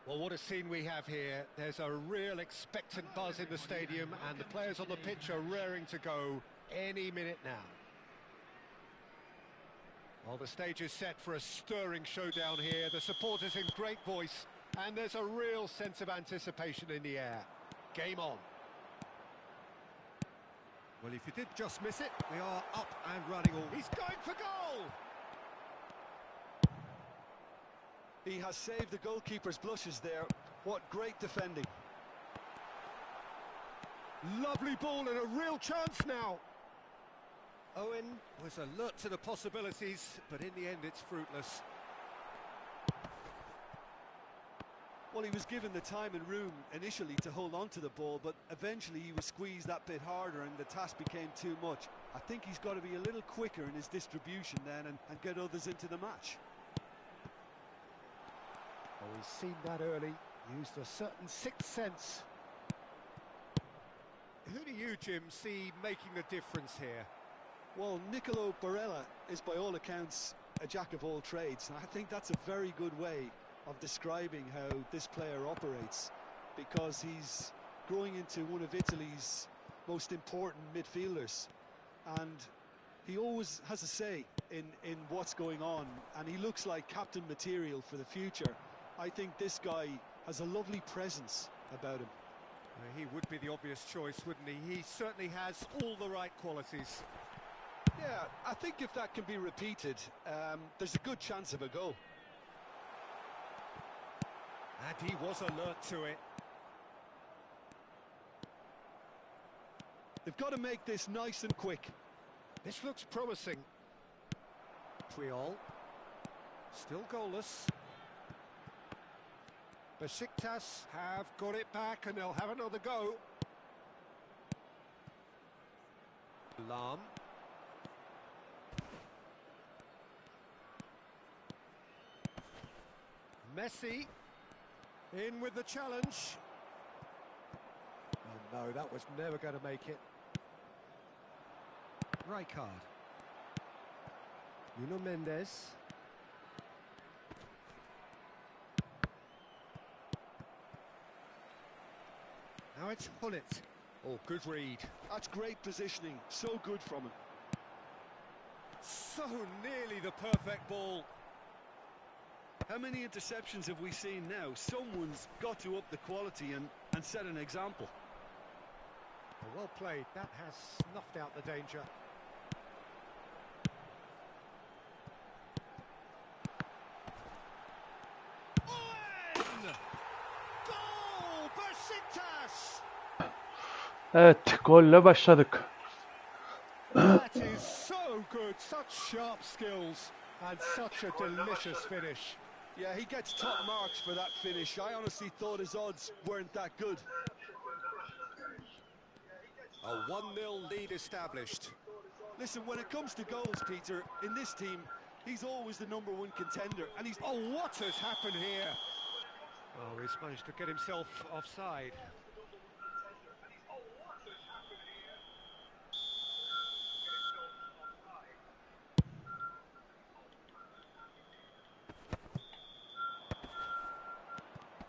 Well, what a scene we have here. There's a real expectant buzz in the stadium, and the players on the pitch are raring to go any minute now. Well, the stage is set for a stirring showdown here. The supporters in great voice, and there's a real sense of anticipation in the air. Game on. Well, if you did just miss it, we are up and running all. He's going for goal! He has saved the goalkeeper's blushes there. What great defending. Lovely ball and a real chance now. Owen was alert to the possibilities, but in the end it's fruitless. Well, he was given the time and room initially to hold on to the ball, but eventually he was squeezed that bit harder and the task became too much. I think he's got to be a little quicker in his distribution then and get others into the match. Oh, he's seen that early, used a certain sixth sense. Who do you, Jim, see making the difference here? Well, Nicolo Barella is by all accounts a jack of all trades, and I think that's a very good way of describing how this player operates, because he's growing into one of Italy's most important midfielders, and he always has a say in what's going on, and he looks like captain material for the future. I think this guy has a lovely presence about him. He would be the obvious choice, wouldn't he? He certainly has all the right qualities. Yeah, I think if that can be repeated, there's a good chance of a goal. And he was alert to it. They've got to make this nice and quick. This looks promising. Triol. Still goalless. Besiktas have got it back and they'll have another go. Lam. Messi. In with the challenge. Oh no, that was never going to make it. Rijkaard. Nuno Mendes. Now it's Hullet. Oh, good read. That's great positioning. So good from him. So nearly the perfect ball. How many interceptions have we seen now? Someone's got to up the quality and set an example. Well played. That has snuffed out the danger. Owen! Goal! Besiktas! Evet, golle başladık. That is so good. Such sharp skills and such a delicious finish. Yeah, he gets top marks for that finish. I honestly thought his odds weren't that good. A 1-0 lead established. Listen, when it comes to goals, Peter, in this team, he's always the #1 contender, and he's... Oh, what has happened here? Oh, he's managed to get himself offside.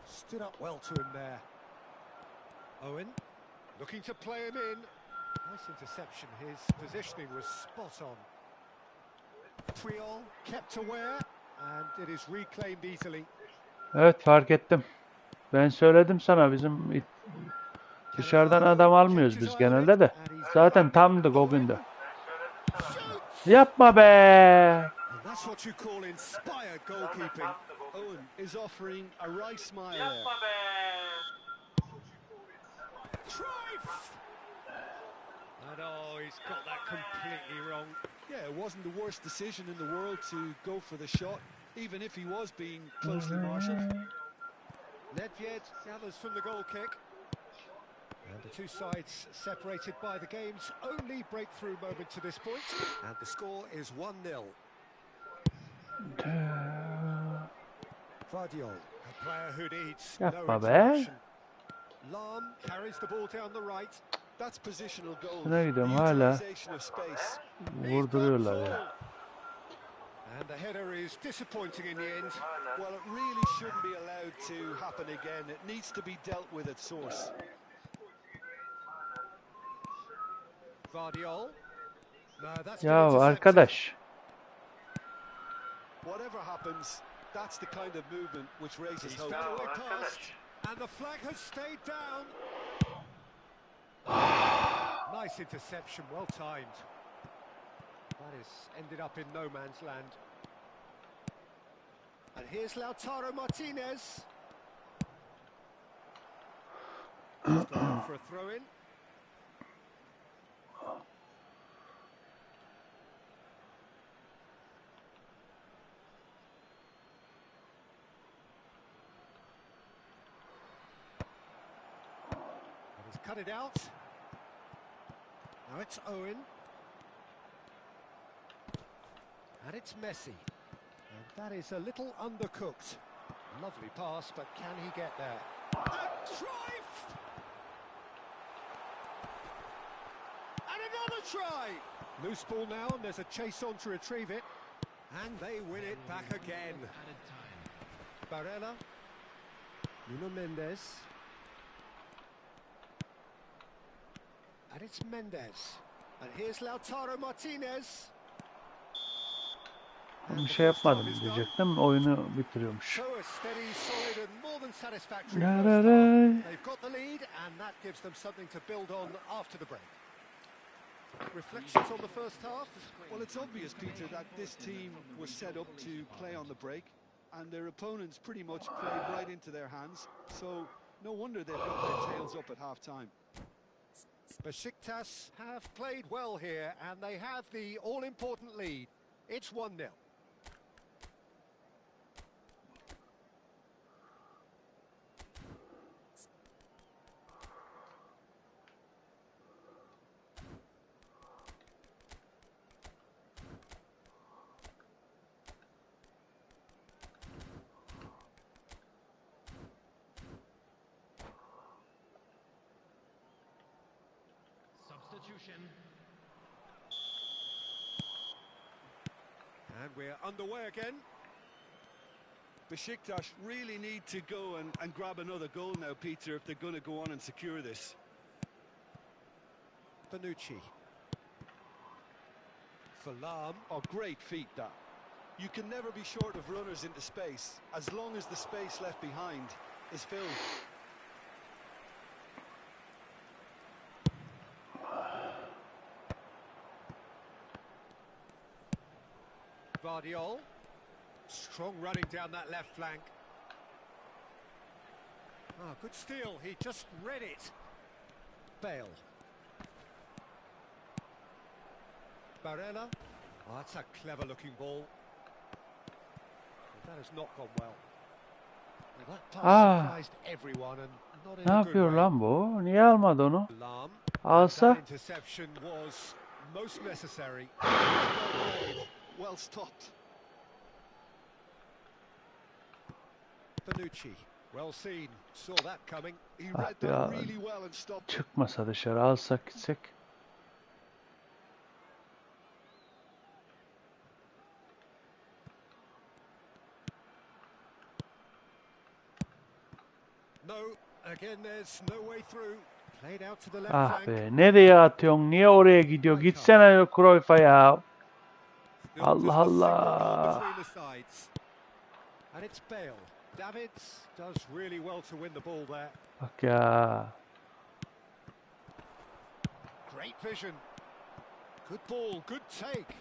Stood up well to him there. Owen, looking to play him in. Nice interception, his positioning was spot on. Triol kept aware, and it is reclaimed easily. Evet, fark ettim. Ben söyledim sana, bizim dışarıdan adam almıyoruz biz genelde de. Zaten tamdık o günde. Yapma be! That's what you call inspired goalkeeping. Owen is offering a wry smile there. Cruyff! And oh, he's got that completely wrong. Yeah, it wasn't the worst decision in the world to go for the shot, even if he was being closely marshalled. Nedved gathers from the goal kick. And the two sides separated by the game's only breakthrough moment to this point. And the score is 1-0. Vardiol, a player who needs no interruption. Lam carries the ball down the right. That's positional goal. Şuna gidiyorum hala. Utilization of space. Vurduruyorlar ya. And the header is disappointing in the end. Well, it really shouldn't be allowed to happen again. It needs to be dealt with at source. Vardiol. No, that's been Ya intercepted. arkadaş. Whatever happens, that's the kind of movement which raises He's hope. found a way past, and the flag has stayed down. Nice interception, well timed. That is ended up in no man's land. And here's Lautaro Martinez. He's gone for a throw-in. And he's cut it out. Now it's Owen. And it's Messi. And that is a little undercooked. Lovely pass, but can he get there? And Cruyff! And another try! Loose ball now, and there's a chase on to retrieve it. And they win it back again. Barella. Nuno Mendes. And it's Mendes. And here's Lautaro Martinez. Bir şey yapmadım diyecektim. Oyunu bitiriyormuş. So a steady, solid and more than satisfactory La first la half. la. They've got the lead and that gives them something to build on after the break. Reflections on the first half? Well, it's obvious, Peter, that this team was set up to play on the break, and their opponents pretty much played right into their hands, so no wonder they've got their tails up at half-time. Besiktas have played well here and they have the all-important lead. It's 1-0. And we're underway again. Besiktas really need to go and grab another goal now, Peter, if they're going to go on and secure this. Bonucci. For Lahm. Oh, great feat, that. You can never be short of runners into space, as long as the space left behind is filled. Vardiol. Strong running down that left flank. Ah, good steal. He just read it. Bale. Barella. Oh, that's a clever-looking ball. But that has not gone well. Well, that pass surprised everyone and not in Ne a good yapıyor way. lan bu? Niye almadı onu? Lahm. Alsa. That interception was most necessary. Well stopped. Bonucci. Well seen. Saw that coming. He Ah read be that abi. really well and stopped. Çıkmasa dışarı alsak gitsek. No, again there's no way through. Played out to the left Ah flank. be, nereye atıyorsun? Niye oraya gidiyor? Gitsene Cruyff'a ya. Still Allah just a single goal Allah. between the sides. And it's Bale. Davids does really well to win the ball there. Bak ya. Great vision. Good ball, good take.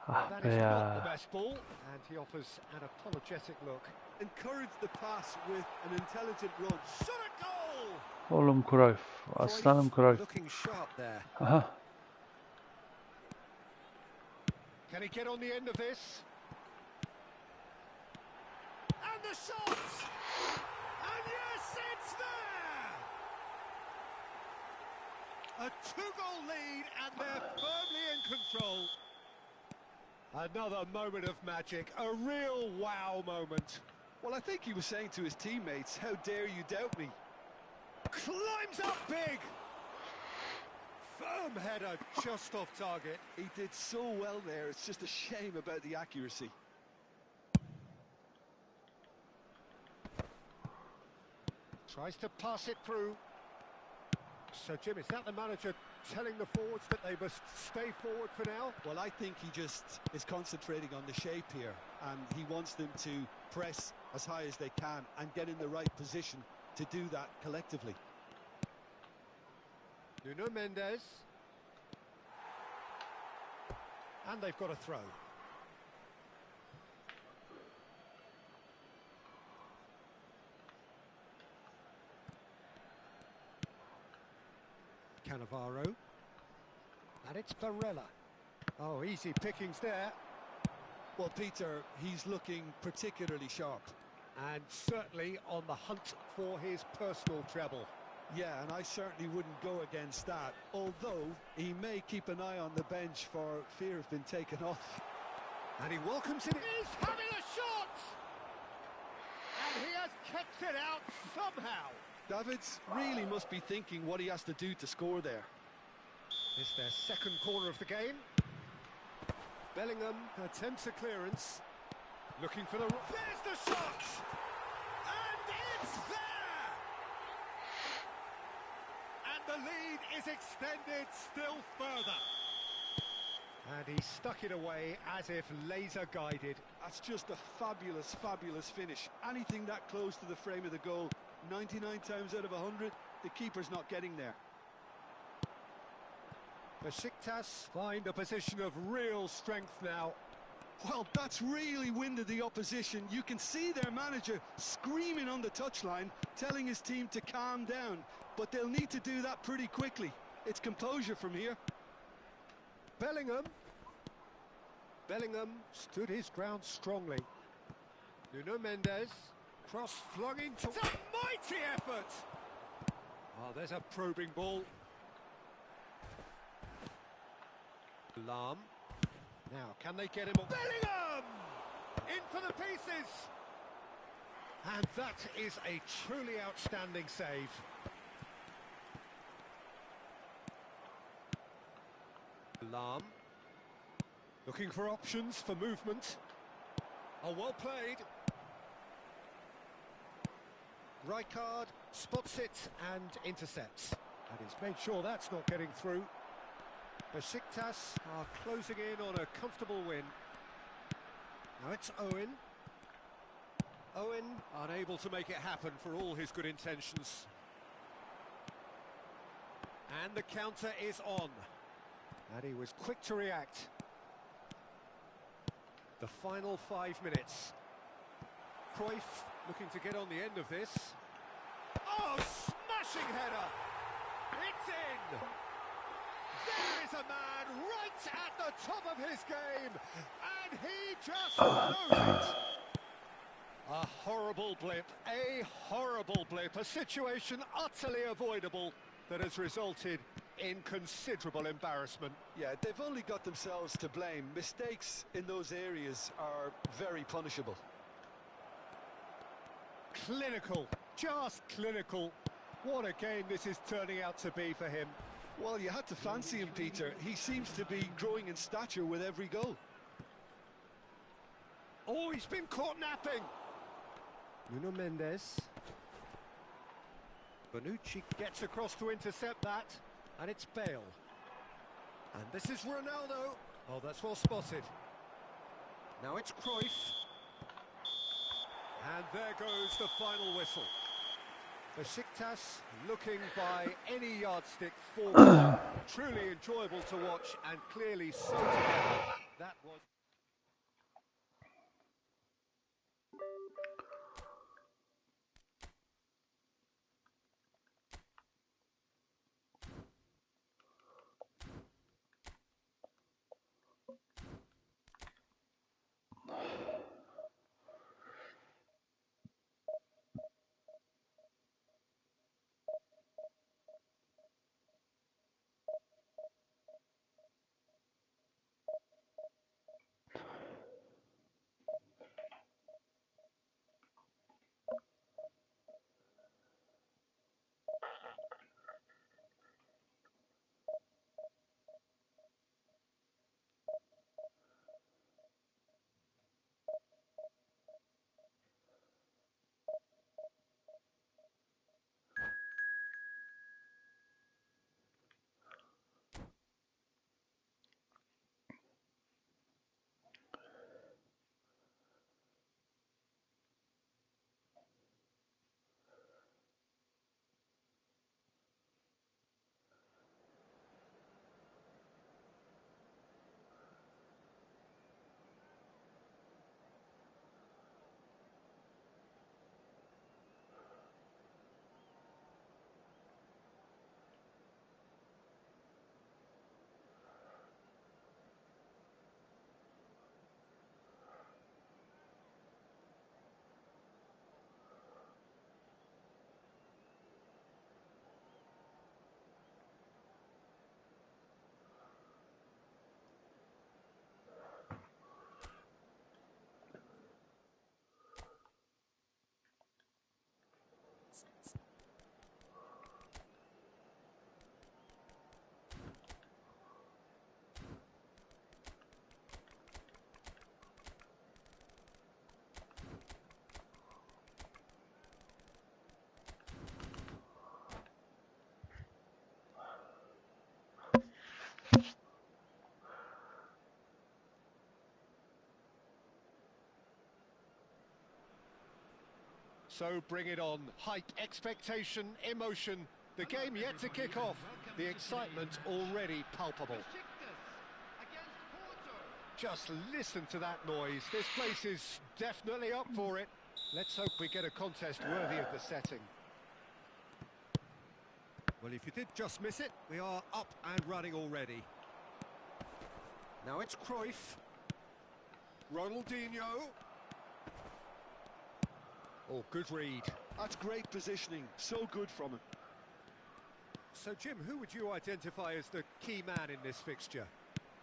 Ah That be is not ya. the best ball, and he offers an apologetic look. Encourage the pass with an intelligent run. Shot a goal! Oğlum Cruyff. Aslanım Cruyff. Looking sharp there. Aha. Can he get on the end of this? And the shot! And yes, it's there! A two-goal lead, and they're firmly in control. Another moment of magic, a real wow moment. Well, I think he was saying to his teammates, how dare you doubt me? Climbs up big! Firm header, just off target. He did so well there, it's just a shame about the accuracy. Tries to pass it through. So, Jim, is that the manager telling the forwards that they must stay forward for now? Well, I think he just is concentrating on the shape here, and he wants them to press as high as they can and get in the right position to do that collectively. Nuno Mendes. And they've got a throw. Cannavaro. And it's Barella. Oh, easy pickings there. Well, Peter, he's looking particularly sharp. And certainly on the hunt for his personal treble. Yeah, and I certainly wouldn't go against that, although he may keep an eye on the bench for fear of being taken off. And he welcomes it. He's having a shot! And he has kept it out somehow. Davids really must be thinking what he has to do to score there. It's their second corner of the game. Bellingham attempts a clearance. Looking for the... There's the shot! And it's there! And the lead is extended still further. And he stuck it away as if laser guided. That's just a fabulous, fabulous finish. Anything that close to the frame of the goal, 99 times out of 100, the keeper's not getting there. Besiktas find a position of real strength now. Well, that's really winded the opposition. You can see their manager screaming on the touchline, telling his team to calm down. But they'll need to do that pretty quickly. It's composure from here. Bellingham. Bellingham stood his ground strongly. Nuno Mendes. Cross flung into... It's a mighty effort! Oh, there's a probing ball. Lahm. Now, can they get him on? Bellingham! In for the pieces! And that is a truly outstanding save. Lahm. Looking for options for movement. Oh, well played. Rijkaard spots it and intercepts. And he's made sure that's not getting through. Besiktas are closing in on a comfortable win. Now it's Owen. Owen unable to make it happen for all his good intentions. And the counter is on. And he was quick to react. The final 5 minutes. Cruyff looking to get on the end of this. Oh, smashing header! It's in! There is a man right at the top of his game, and he just knows it! A horrible blip, a situation utterly avoidable that has resulted in considerable embarrassment. Yeah, they've only got themselves to blame. Mistakes in those areas are very punishable. Clinical, just clinical. What a game this is turning out to be for him. Well, you had to fancy him, Peter. He seems to be growing in stature with every goal. Oh, he's been caught napping. Nuno Mendes. Bonucci gets across to intercept that, and it's Bale. And this is Ronaldo. Oh, that's well spotted. Now it's Cruyff. And there goes the final whistle. Besiktas looking by any yardstick forward. Truly enjoyable to watch and clearly so together. That was... So bring it on. Hype, expectation, emotion. The game yet to kick off. The excitement already palpable. Just listen to that noise. This place is definitely up for it. Let's hope we get a contest worthy of the setting. Well, if you did just miss it, we are up and running already. Now it's Cruyff. Ronaldinho. Oh, good read. That's great positioning. So good from him. So, Jim, who would you identify as the key man in this fixture?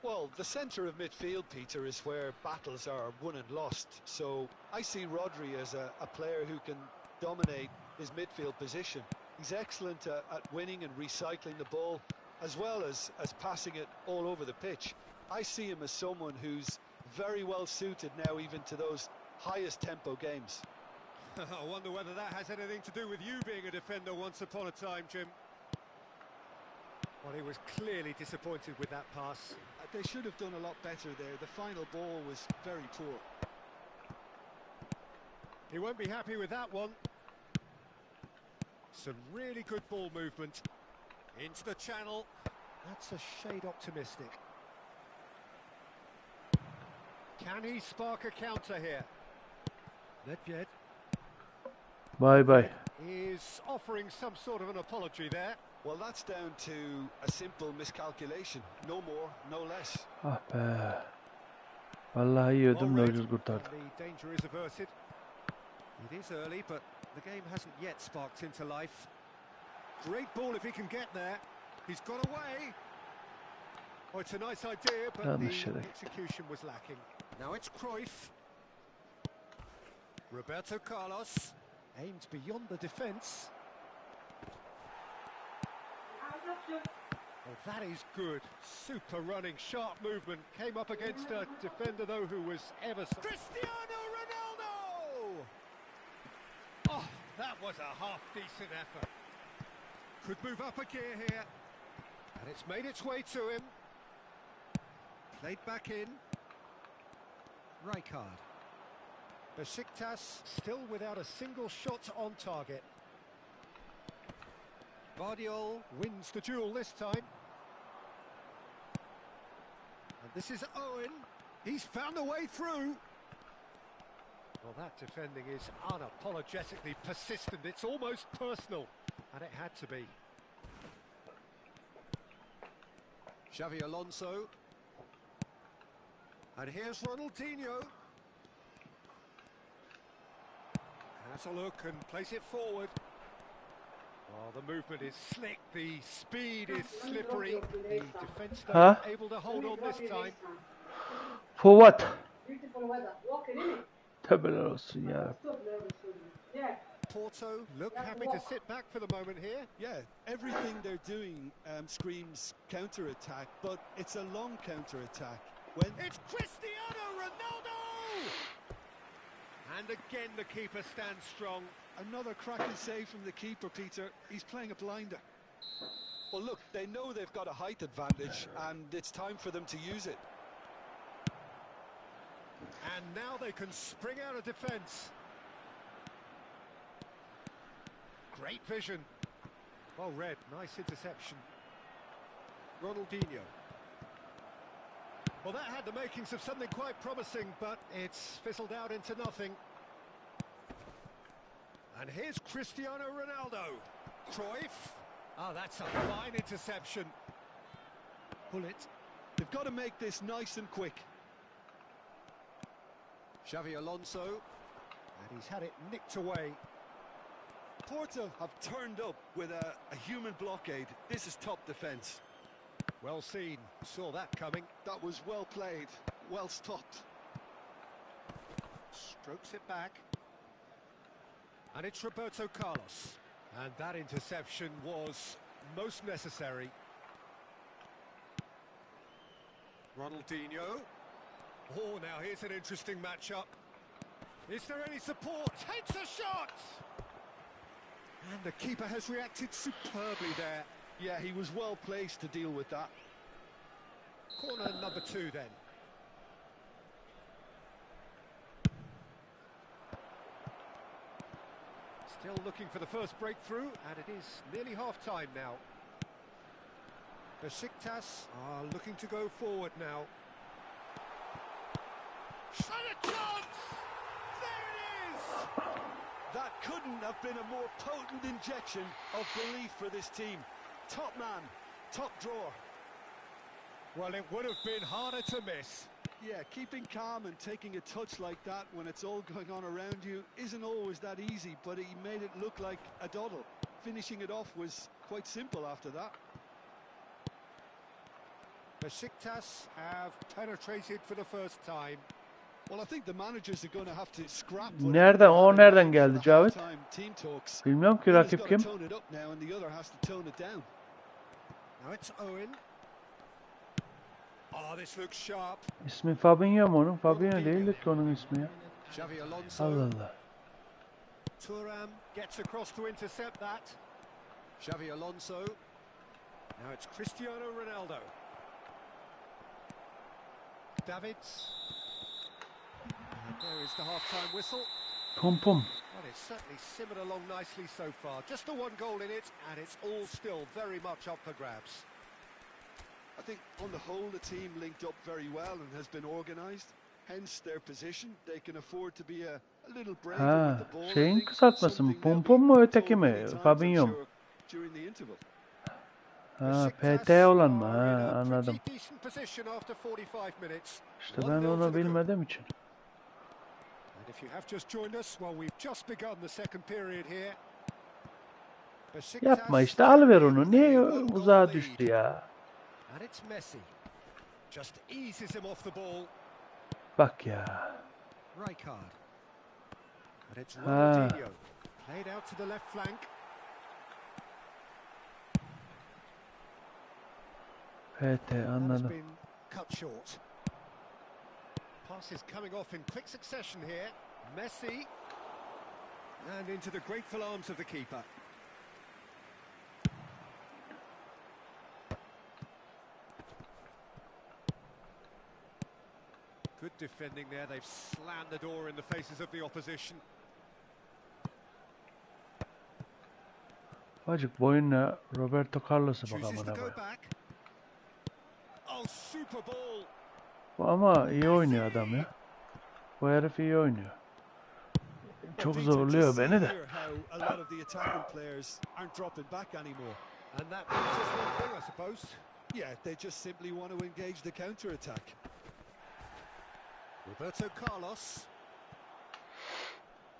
Well, the centre of midfield, Peter, is where battles are won and lost. So I see Rodri as a player who can dominate his midfield position. He's excellent at winning and recycling the ball, as well as passing it all over the pitch. I see him as someone who's very well suited now even to those highest tempo games. I wonder whether that has anything to do with you being a defender once upon a time, Jim. Well, he was clearly disappointed with that pass. They should have done a lot better there. The final ball was very poor. He won't be happy with that one. Some really good ball movement. Into the channel. That's a shade optimistic. Can he spark a counter here? Nedved. Bay. Is offering some sort of an apology there. Well, that's down to a simple miscalculation. No more, no less. Ah be. Vallahi yiyordum da ucuz kurtardı. The danger is averted. It is early, but the game hasn't yet sparked into life. Great ball if he can get there. He's got away. Oh, it's a nice idea, but Yanlış the yere. execution was lacking. Now it's Cruyff. Roberto Carlos. Aimed beyond the defence. Oh, that is good. Super running, sharp movement. Came up against a defender, though, who was ever so... Cristiano Ronaldo! Oh, that was a half-decent effort. Could move up a gear here. And it's made its way to him. Played back in. Rijkaard. Besiktas still without a single shot on target. Guardiola wins the duel this time. And this is Owen. He's found a way through. Well, that defending is unapologetically persistent. It's almost personal. And it had to be. Xavi Alonso. And here's Ronaldinho. Has a look and place it forward. Oh, the movement is slick, the speed is slippery. The defence Huh? able to hold on this time. For what? Tövbeler olsun ya. Porto look happy to sit back for the moment here. Yeah, everything they're doing screams counter-attack, but it's a long counter-attack. When It's Cristiano Ronaldo! And again the keeper stands strong. another cracking save from the keeper, Peter, he's playing a blinder. Well, look, they know they've got a height advantage, and it's time for them to use it. And now they can spring out of defence. Great vision. Well read, nice interception. Ronaldinho. Well, that had the makings of something quite promising, but it's fizzled out into nothing. And here's Cristiano Ronaldo. Cruyff. Oh, that's a fine interception. Pull it. They've got to make this nice and quick. Xavi Alonso. And he's had it nicked away. Porto have turned up with a human blockade. This is top defence. Well seen. Saw that coming. That was well played, well stopped. Strokes it back. And it's Roberto Carlos. And that interception was most necessary. Ronaldinho. Oh, now here's an interesting matchup. Is there any support? Takes a shot! And the keeper has reacted superbly there. Yeah, he was well placed to deal with that. Corner number 2 then. Still looking for the first breakthrough, and it is nearly half-time now. Besiktas are looking to go forward now. And a chance! There it is! That couldn't have been a more potent injection of belief for this team. Top man, top drawer. Well, it would have been harder to miss. Yeah, keeping calm and taking a touch like that when it's all going on around you isn't always that easy, but he made it look like a doddle. Finishing it off was quite simple after that. Besiktas have penetrated for the first time. Well, I think the managers are going to have to scrap. Nereden geldi Cavit? Bilmiyorum ki rakip kim. Now it's Owen. Oh, this looks sharp. İsmi Fabinho mu onun? Fabinho değildi ki onun ismi ya. Xavi Alonso. Allah Allah. Thuram gets across to intercept that. Xavi Alonso. Now it's Cristiano Ronaldo. Davids. And there is the half-time whistle. Pum pum. Well, it's certainly simmered along nicely so far. Just the one goal in it, and it's all still very much up for grabs. I think on the whole the team linked up very well and has been organised. Hence their position. They can afford to be a little braver with the ball. Şeyin kısaltması mı? Pum pum mu öteki mi? Fabinho mu? Ha, PT olan mı? Ha, anladım. İşte ben onu bilmediğim için. Yapma işte, alıver onu. Niye uzağa düştü ya? Bak ya. Ha. PT anladım. Passes coming off in quick succession here. Messi. And into the grateful arms of the keeper. Good defending there. They've slammed the door in the faces of the opposition. Bacık boyunla Roberto Carlos'a bak amına koyayım. Oh, super ball. Bu ama iyi oynuyor adam ya. Bu herif iyi oynuyor. Çok zorluyor beni de. Roberto Carlos.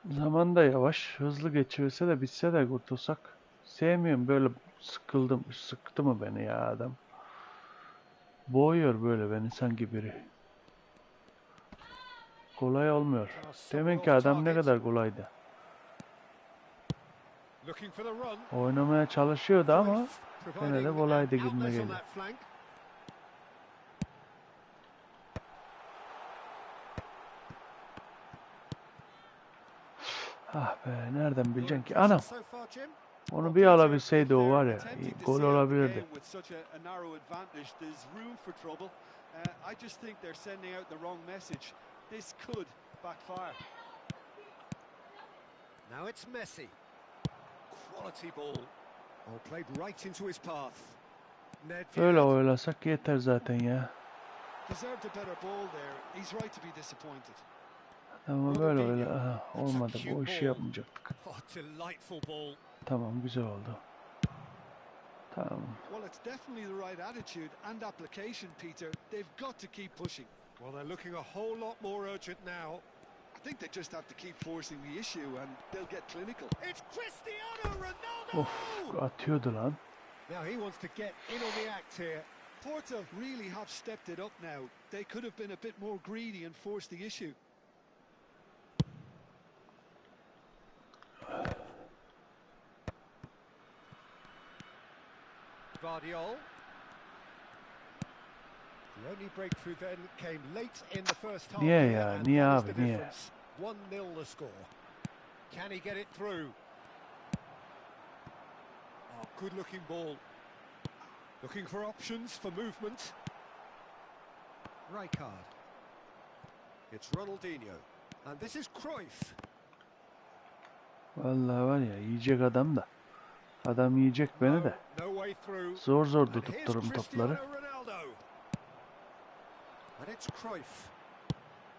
Zaman da yavaş, hızlı geçiyorsa da bitse de kurtulsak. Sevmiyorum böyle, sıktı mı beni ya adam. Boğuyor böyle beni sanki biri. Kolay olmuyor. Deminki adam ne kadar kolaydı. Oynamaya çalışıyordu ama gene de kolaydı gibime geliyor. Ah be, nereden bileceksin ki? Anam! Onu bir alabilseydi o var ya, gol olabilirdi. Now it's Messi. Quality ball. Oh, played right into his path. Öyle oylasak yeter zaten ya. Ama böyle öyle olmadı. Bu işi yapmayacaktık. Tamam, güzel oldu. Tamam. Well, it's definitely the right attitude and application, Peter. They've got to keep pushing. Well, they're looking a whole lot more urgent now. I think they just have to keep forcing the issue and they'll get clinical. It's Cristiano Ronaldo! Of, atıyordu lan. Now he wants to get in on the act here. Porto really have stepped it up now. They could have been a bit more greedy and forced the issue. Vardiol. The only breakthrough then came late in the first half. Niye ya? Niye abi? Niye? 1-0 the score. Can he get it through? Oh, good-looking ball. Looking for options for movement. Rijkaard. It's Ronaldinho. And this is Cruyff. Vallahi var ya, yiyecek adam da. Adam yiyecek beni de. No way through. Zor zor And here's tuttururum Cristiano topları. Ronaldo. And it's Cruyff.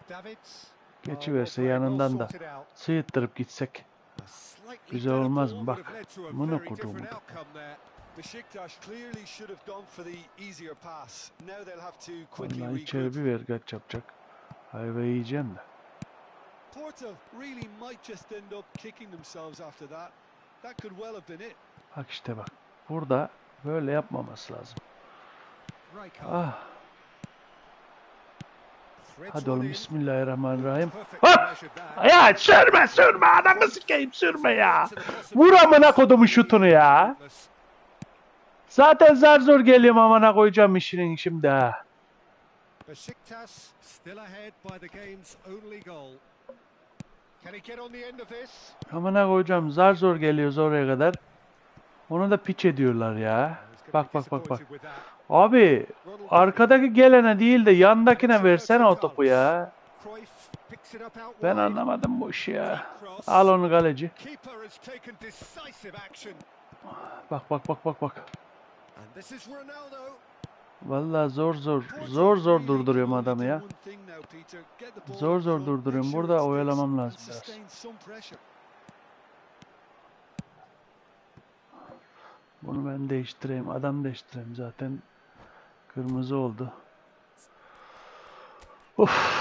Davids. Geçiverse yanından da sıyıttırıp gitsek. Güzel olmaz mı? Bak. Bunu kurduğumu. Besiktas clearly should have gone for the easier pass. Now they'll have to quickly Vallahi içeri bir vergaç yapacak. Hayva yiyeceğim de. Porto really might just end up kicking themselves after that. That could well have been it. Bak işte bak. Burada böyle yapmaması lazım. Ah. Hadi oğlum, bismillahirrahmanirrahim. Ah! Ya sürme adamı sikeyim, sürme ya. Vur amına kodumu şutunu ya. Zaten zar zor geliyorum, amına koyacağım işinin şimdi ha. Besiktas still ahead by the game's only goal. Can he get on the end of this? Amına koyacağım, zar zor geliyoruz oraya kadar. Onu da piç ediyorlar ya. Bak. Abi arkadaki gelene değil de yandakine versene o topu ya. Ben anlamadım bu işi ya. Al onu kaleci. Bak. Vallahi zor durduruyorum adamı ya. Zor durduruyorum. Burada oyalamam lazım biraz. Bunu ben değiştireyim. Adam değiştireyim zaten. Kırmızı oldu. Of.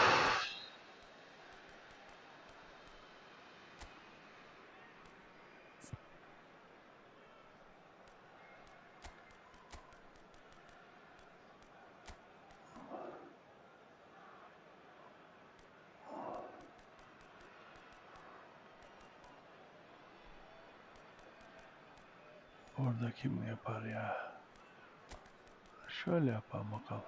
Orada kim yapar ya? Şöyle yapalım bakalım.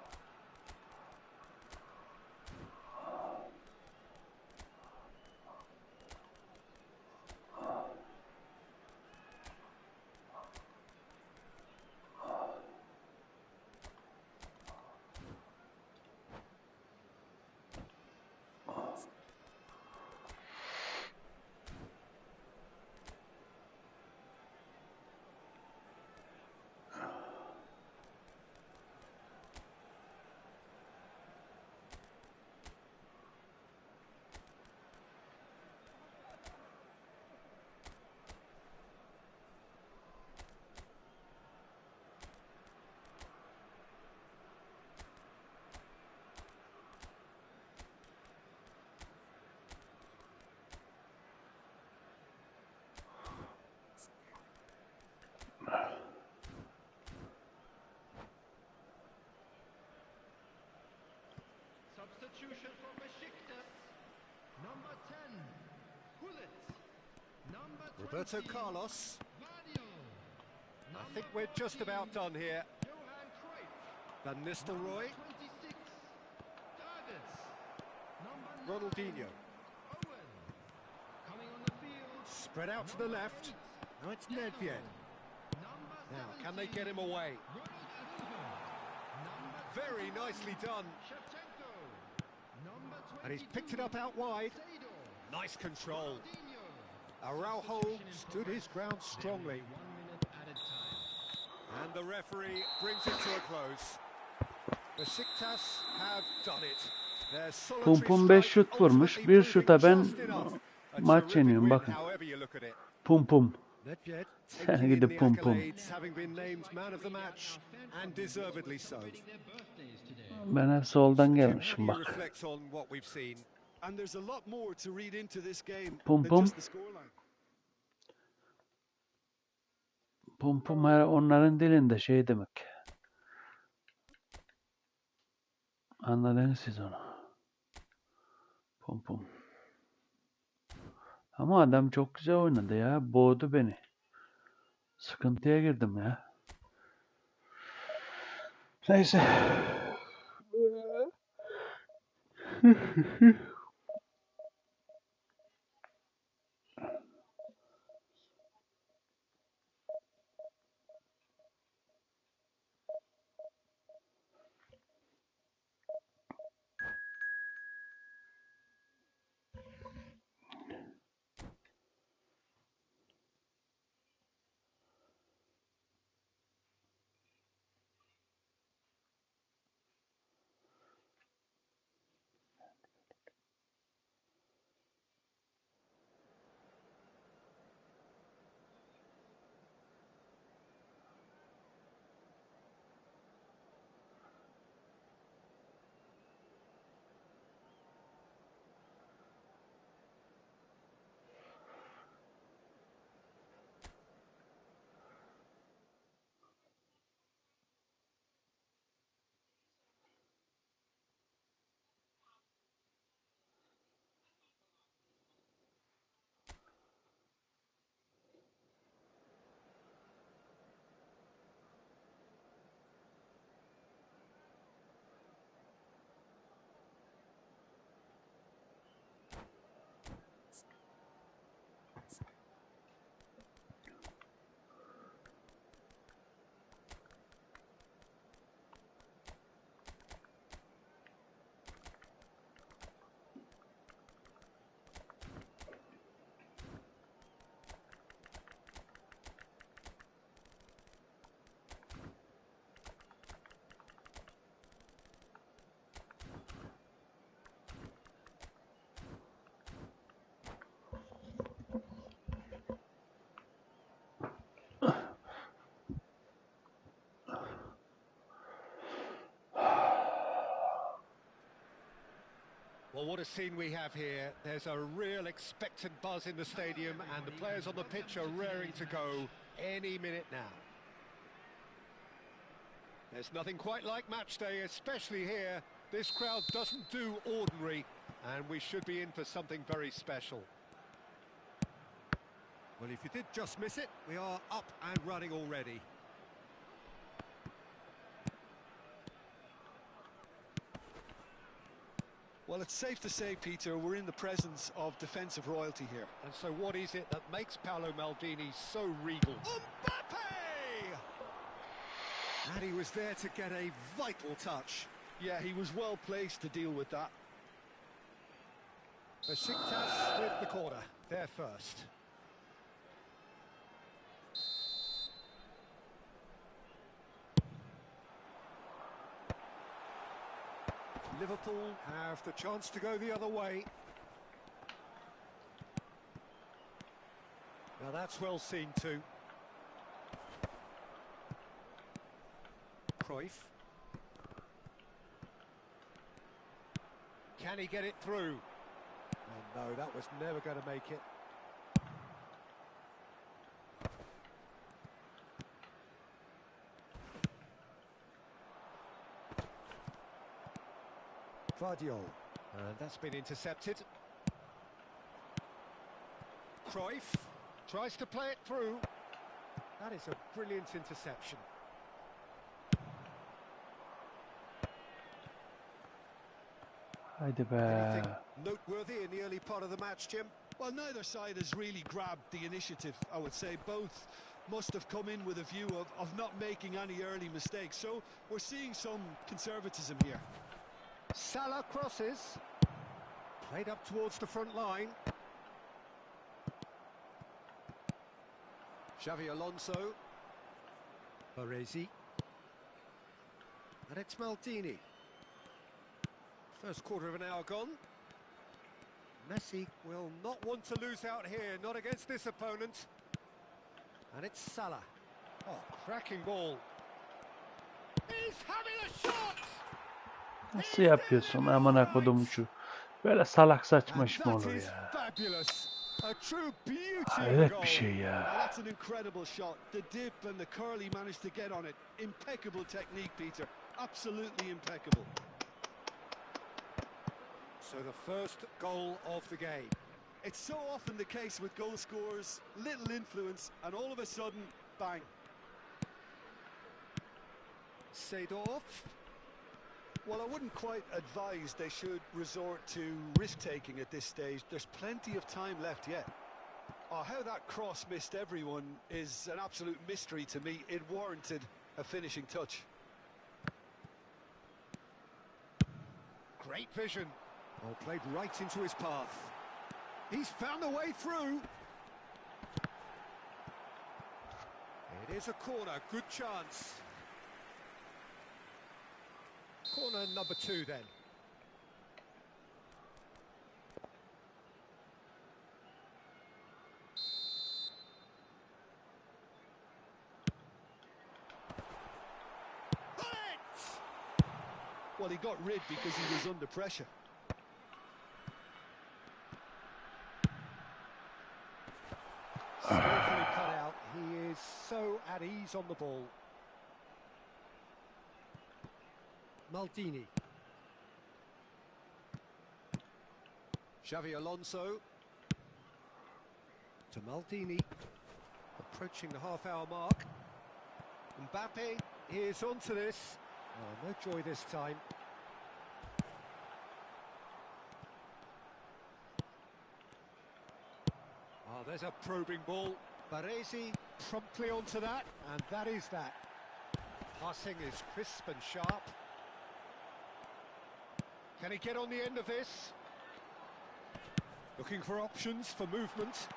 Substitution for Besiktas. Number 10, Gullit. Number 20, Roberto Carlos. Vadio. I think we're just about done here. Johan Cruyff. Van Nistelrooy. 26, Davids. Number 9, Ronaldinho. Owen. Coming on the field. Spread out to the left. Now it's Nedved. Number Now, 17, can they get him away? Ronaldinho. Number Very nicely done. Shevchenko. Number 22, And he's picked it up out wide. Sado. Nice control. Ronaldinho. Araujo stood his ground strongly. 1 minute added time. And the referee brings it to a close. Besiktas have done it. Their solitary Pum 5 strike şut vurmuş. ultimately Bir şuta ben just enough. A maç terrific yeniyorum, win, bakın. however you look at it. Pum. Nedved Sen taking in gidip the pum. accolades, having been named man of the match, and deservedly so. Ben hep soldan Jim, how do gelmişim you bak. reflect on what we've seen? And there's a lot more to read into this game Pum than pum. just the scoreline. Pum onların dilinde şey demek. Anladınız siz onu. Pum. Ama adam çok güzel oynadı ya. Boğdu beni. Sıkıntıya girdim ya. Neyse. Well, what a scene we have here. There's a real expectant buzz in the stadium, and the players on the pitch are raring to go any minute now. There's nothing quite like match day, especially here. This crowd doesn't do ordinary, and we should be in for something very special. Well, if you did just miss it, we are up and running already. Well, it's safe to say, Peter, we're in the presence of defensive royalty here. And so what is it that makes Paolo Maldini so regal? Mbappe! And he was there to get a vital touch. Yeah, he was well placed to deal with that. Besiktas with the corner. They're first. Liverpool have the chance to go the other way. Now that's well seen too. Cruyff. Can he get it through? Oh no, that was never going to make it. Vardiol. And that's been intercepted. Cruyff tries to play it through. That is a brilliant interception. Haydi be. Anything noteworthy in the early part of the match, Jim? Well, neither side has really grabbed the initiative, I would say. Both must have come in with a view of not making any early mistakes. So we're seeing some conservatism here. Salah crosses. Played up towards the front line. Xavi Alonso. Baresi. And it's Maldini. First quarter of an hour gone. Messi will not want to lose out here, not against this opponent. And it's Salah. Oh, cracking ball. He's having a shot! Nasıl yapıyorsun amına kodumcu? Böyle salak saçma And iş mi that olur is ya? fabulous. A true beauty of a Hayret goal. bir şey Now, ya. that's an incredible shot. The dip and the curl he managed to get on it. Impeccable technique, Peter. Absolutely impeccable. So the first goal of the game. It's so often the case with goal scorers, little influence, and all of a sudden, bang. Seedorf. Well, I wouldn't quite advise they should resort to risk-taking at this stage. There's plenty of time left yet. Oh, how that cross missed everyone is an absolute mystery to me. It warranted a finishing touch. Great vision. Oh, played right into his path. He's found a way through. It is a corner, good chance. Corner number 2 then. Well, he got rid because he was under pressure. Skillfully cut out. He is so at ease on the ball. Maldini. Xavi Alonso. To Maldini. Approaching the half-hour mark. Mbappe is onto this. Oh, no joy this time. Oh, there's a probing ball. Baresi promptly onto that, and that is that. Passing is crisp and sharp. Can he get on the end of this? Looking for options for movement.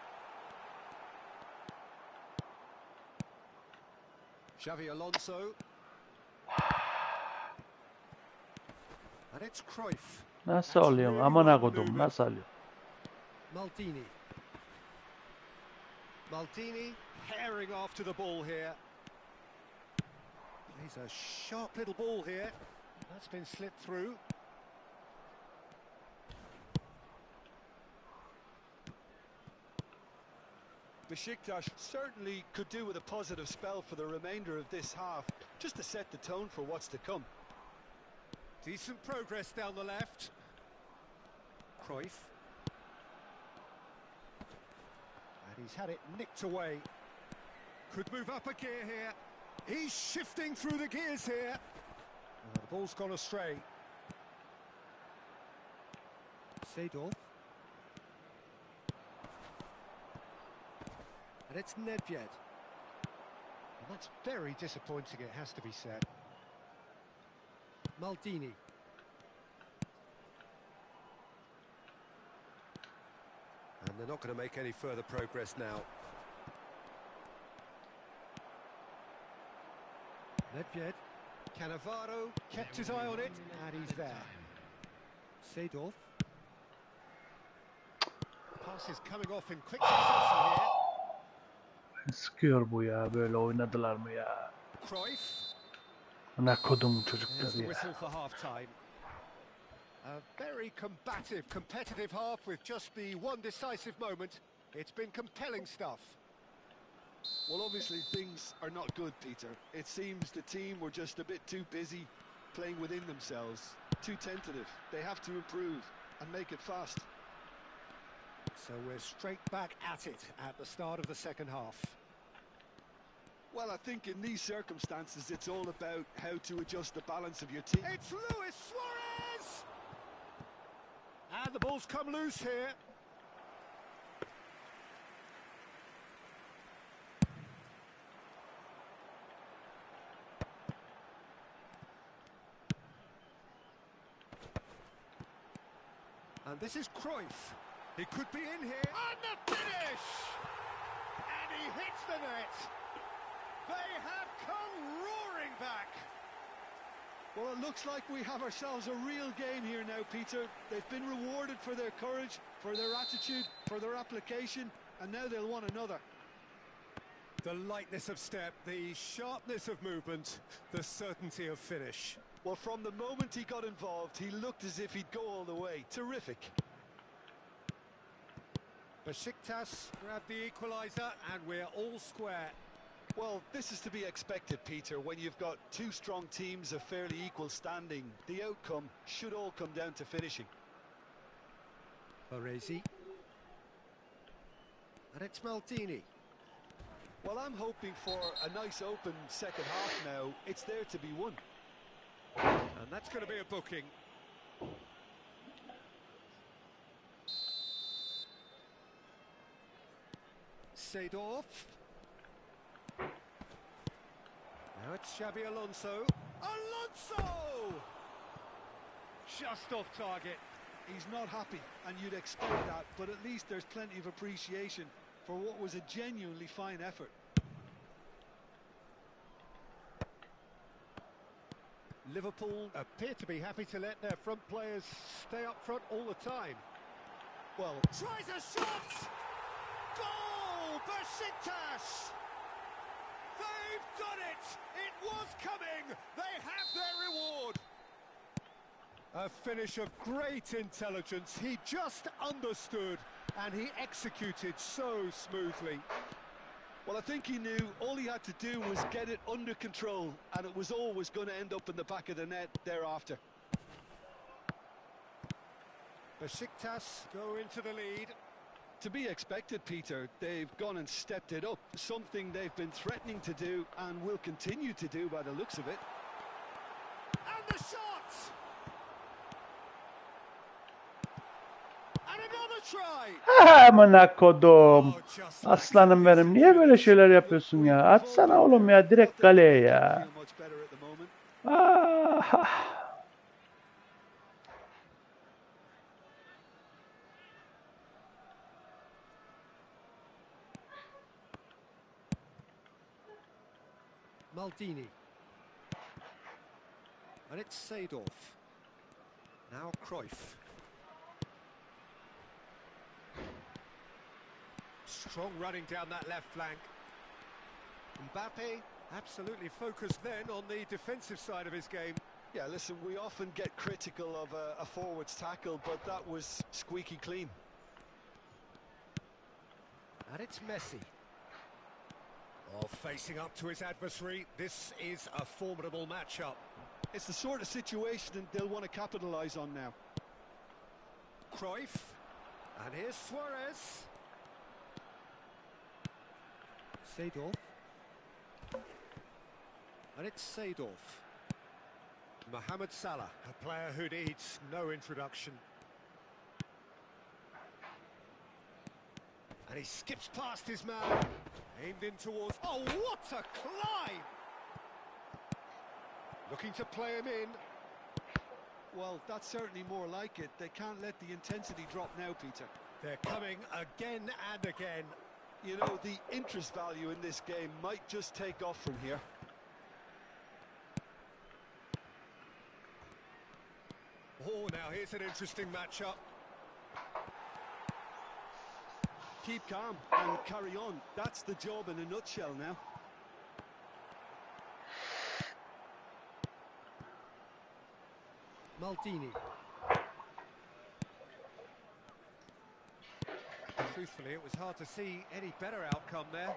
Xavi Alonso. And it's Cruyff. Nasıl alıyorsun amına kodum? Nasıl alıyorsun? Maldini. Maldini herring after the ball here. Plays a sharp little ball here. That's been slipped through. Besiktas certainly could do with a positive spell for the remainder of this half, just to set the tone for what's to come. Decent progress down the left. Cruyff. And he's had it nicked away. Could move up a gear here. He's shifting through the gears here. Oh, the ball's gone astray. Seedorf. And it's Nedved. And that's very disappointing, it has to be said. Maldini. And they're not going to make any further progress now. Nedved. Cannavaro kept his eye on it, and he's there. Seedorf. Pass is coming off in quick succession here. Sıkıyor bu ya. Böyle oynadılar mı ya? Cruyff. Ana kodum There's çocukları the ya. whistle for half-time. A very combative, competitive half with just the one decisive moment. It's been compelling stuff. Well, obviously things are not good, Peter. It seems the team were just a bit too busy playing within themselves, too tentative. They have to improve and make it fast. So we're straight back at it at the start of the second half. Well, I think in these circumstances it's all about how to adjust the balance of your team. It's Luis Suarez! And the ball's come loose here. And this is Cruyff. He could be in here. And the finish! And he hits the net. They have come roaring back. Well, it looks like we have ourselves a real game here now, Peter. They've been rewarded for their courage, for their attitude, for their application, and now they'll want another. The lightness of step, the sharpness of movement, the certainty of finish. Well, from the moment he got involved, he looked as if he'd go all the way. Terrific. Besiktas grab the equaliser, and we're all square. Well, this is to be expected, Peter. When you've got two strong teams of fairly equal standing, the outcome should all come down to finishing. Baresi. And it's Maldini. Well, I'm hoping for a nice open second half now. It's there to be won. And that's going to be a booking. Seedorf. Now it's Xabi Alonso. Alonso! Just off target. He's not happy, and you'd expect that, but at least there's plenty of appreciation for what was a genuinely fine effort. Liverpool appear to be happy to let their front players stay up front all the time. Well, Tries a shot! Goal! Besiktas! They've done it! It was coming! They have their reward! A finish of great intelligence. He just understood, and he executed so smoothly. well, I think he knew all he had to do was get it under control, and it was always going to end up in the back of the net thereafter. Besiktas go into the lead. To be expected, Peter. They've gone and stepped it up, something they've been threatening to do and will continue to do by the looks of it. And the shot! And another try! Amına kodum. Oh, just Aslanım benim. Niye böyle şeyler yapıyorsun ya? Atsana oğlum ya. Direkt kaleye ya. Feel much better at the moment. Ah. Maldini. And it's Seedorf. Now Cruyff. Strong running down that left flank. Mbappe absolutely focused then on the defensive side of his game. Yeah, listen, we often get critical of a forward's tackle, but that was squeaky clean. And it's Messi. Oh, facing up to his adversary, this is a formidable matchup. It's the sort of situation that they'll want to capitalise on now. Cruyff, and here's Suarez. Seedorf. And it's Seedorf. Mohamed Salah, a player who needs no introduction. And he skips past his man, aimed in towards... Oh, what a climb! Looking to play him in. Well, that's certainly more like it. They can't let the intensity drop now, Peter. They're coming again and again. You know, the interest value in this game might just take off from here. Oh, now here's an interesting matchup. Keep calm and carry on. That's the job in a nutshell now. Maldini. Truthfully, it was hard to see any better outcome there.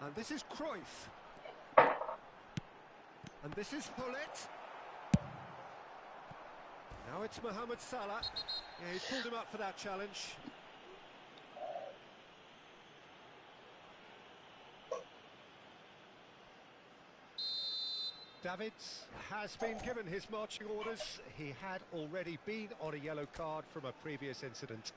And this is Cruyff. And this is Hullet. Now it's Mohamed Salah. Yeah, he's pulled him up for that challenge. Davids has been given his marching orders. He had already been on a yellow card from a previous incident.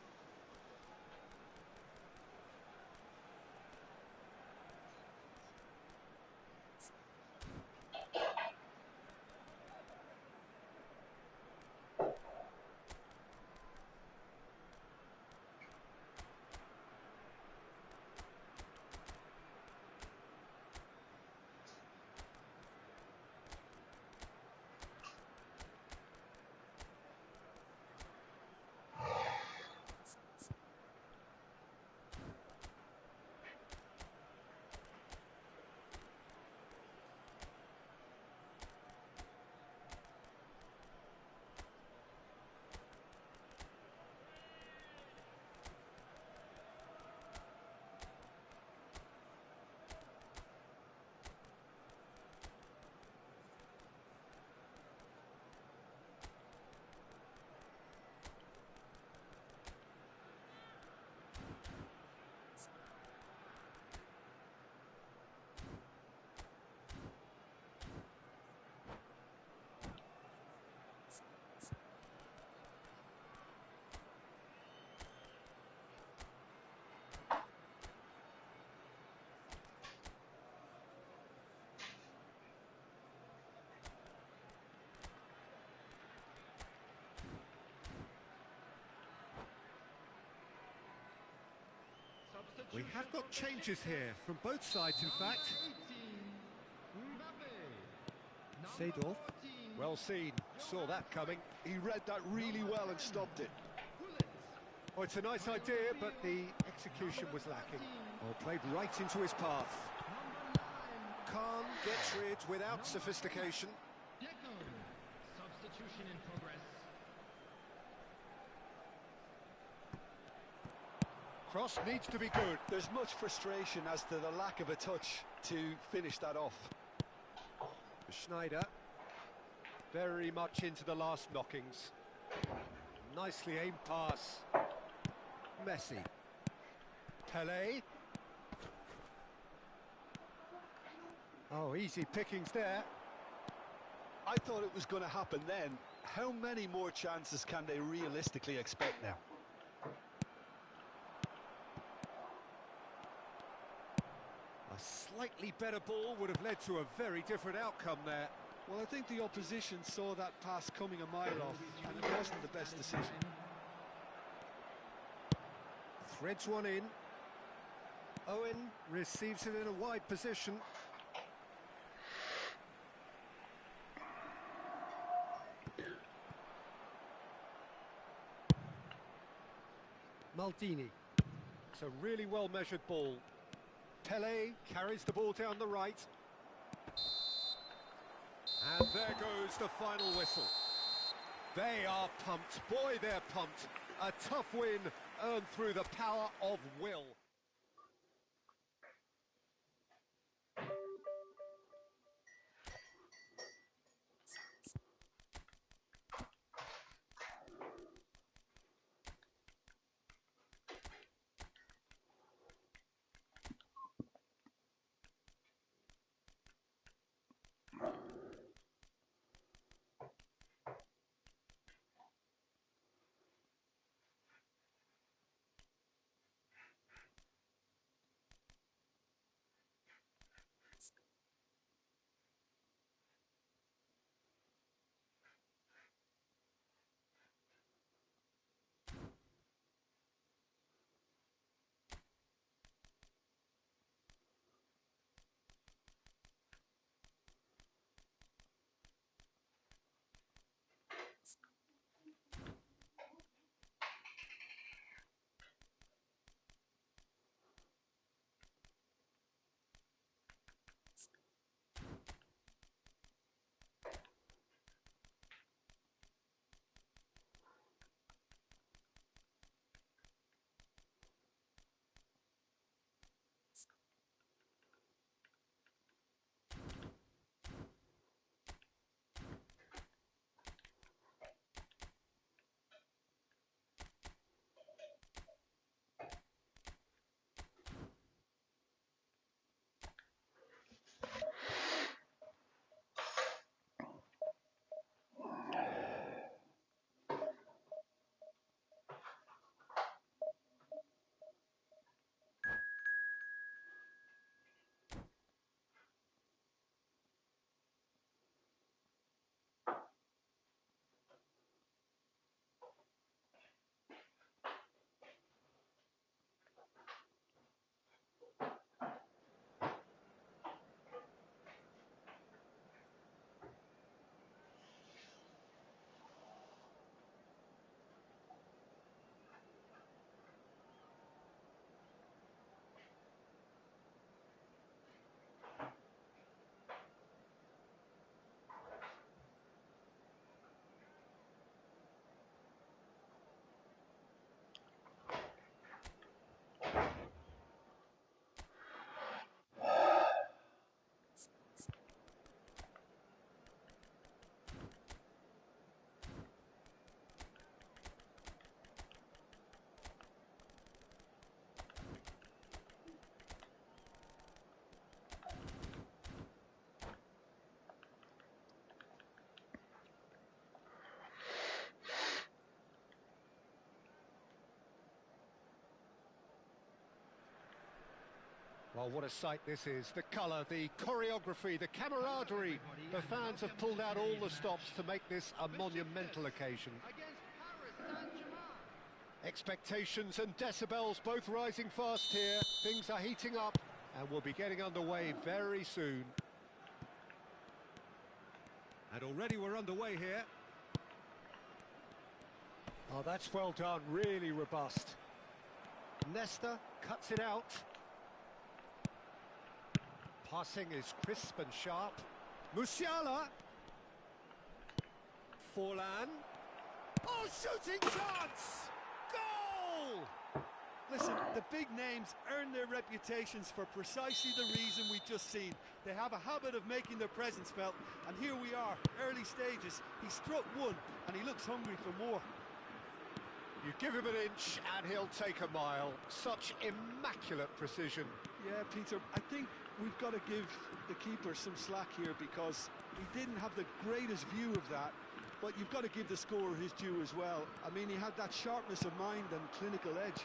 We have got changes here, from both sides in fact. Seedorf, well seen, saw that coming. He read that really well and stopped it. Oh, it's a nice idea, but the execution was lacking. Oh, played right into his path. Calm gets rid without sophistication. Substitution in progress. Cross needs to be good. There's much frustration as to the lack of a touch to finish that off. Schneider, very much into the last knockings. Nicely aimed pass. Messi. Pelé. Oh, easy pickings there. I thought it was going to happen then. How many more chances can they realistically expect now? A slightly better ball would have led to a very different outcome there. Well, I think the opposition saw that pass coming a mile off, and it wasn't the best decision. Threads one in. Owen receives it in a wide position. Maldini. It's a really well measured ball. Pelé carries the ball down the right. And there goes the final whistle. They are pumped. Boy, they're pumped. A tough win earned through the power of will. Well, what a sight this is. The colour, the choreography, the camaraderie. The fans have pulled out all the stops to make this a monumental occasion. Against Paris Saint-Germain. Expectations and decibels both rising fast here. Things are heating up and we'll be getting underway very soon. And already we're underway here. Oh, that's well done, really robust. Nesta cuts it out. Passing is crisp and sharp. Musiala. Forlan. Oh, shooting chance! Goal! Listen, the big names earn their reputations for precisely the reason we've just seen. They have a habit of making their presence felt, and here we are, early stages. He struck one, and he looks hungry for more. You give him an inch and he'll take a mile. Such immaculate precision. Yeah, Peter, I think we've got to give the keeper some slack here because he didn't have the greatest view of that, but you've got to give the scorer his due as well. I mean, he had that sharpness of mind and clinical edge.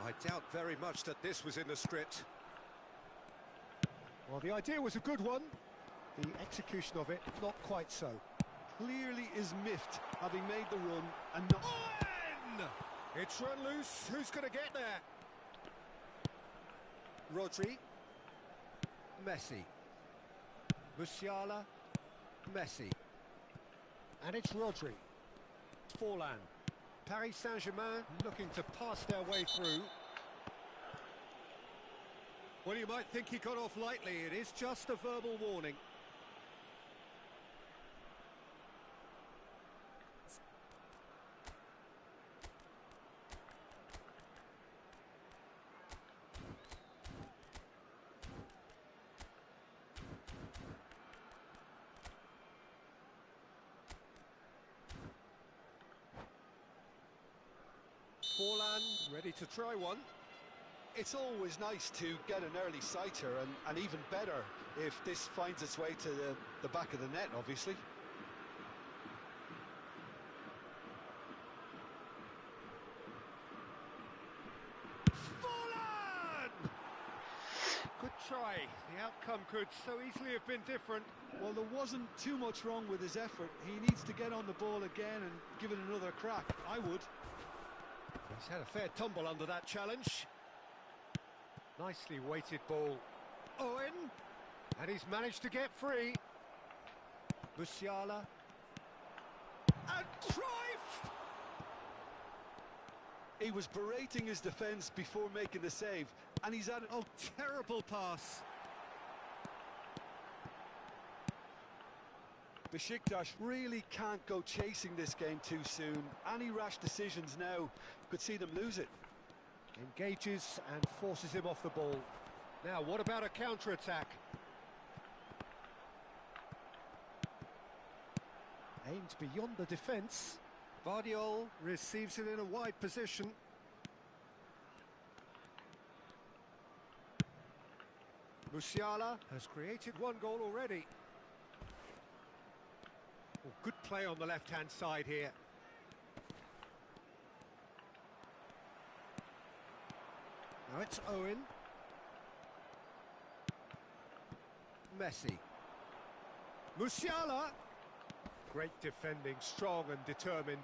I doubt very much that this was in the script. Well, the idea was a good one. The execution of it, not quite so. Clearly is miffed, having made the run and not... Owen! It's run loose. Who's going to get there? Rodri. Messi. Musiala. Messi. And it's Rodri. Forlan. Paris Saint-Germain looking to pass their way through. Well, you might think he got off lightly. It is just a verbal warning. Forlan ready to try one. It's always nice to get an early sighter, and even better if this finds its way to the back of the net, obviously. Forlan! Good try. The outcome could so easily have been different. Well, there wasn't too much wrong with his effort. He needs to get on the ball again and give it another crack. I would. He's had a fair tumble under that challenge. Nicely weighted ball. Owen. And he's managed to get free. Musiala. And Cruyff! He was berating his defence before making the save, and he's had... Oh, terrible pass. Besiktas really can't go chasing this game too soon. Any rash decisions now could see them lose it. Engages and forces him off the ball. Now, what about a counter-attack? Aimed beyond the defence. Vardiol receives it in a wide position. Musiala has created one goal already. Oh, good play on the left-hand side here. Now it's Owen. Messi. Musiala. Great defending, strong and determined.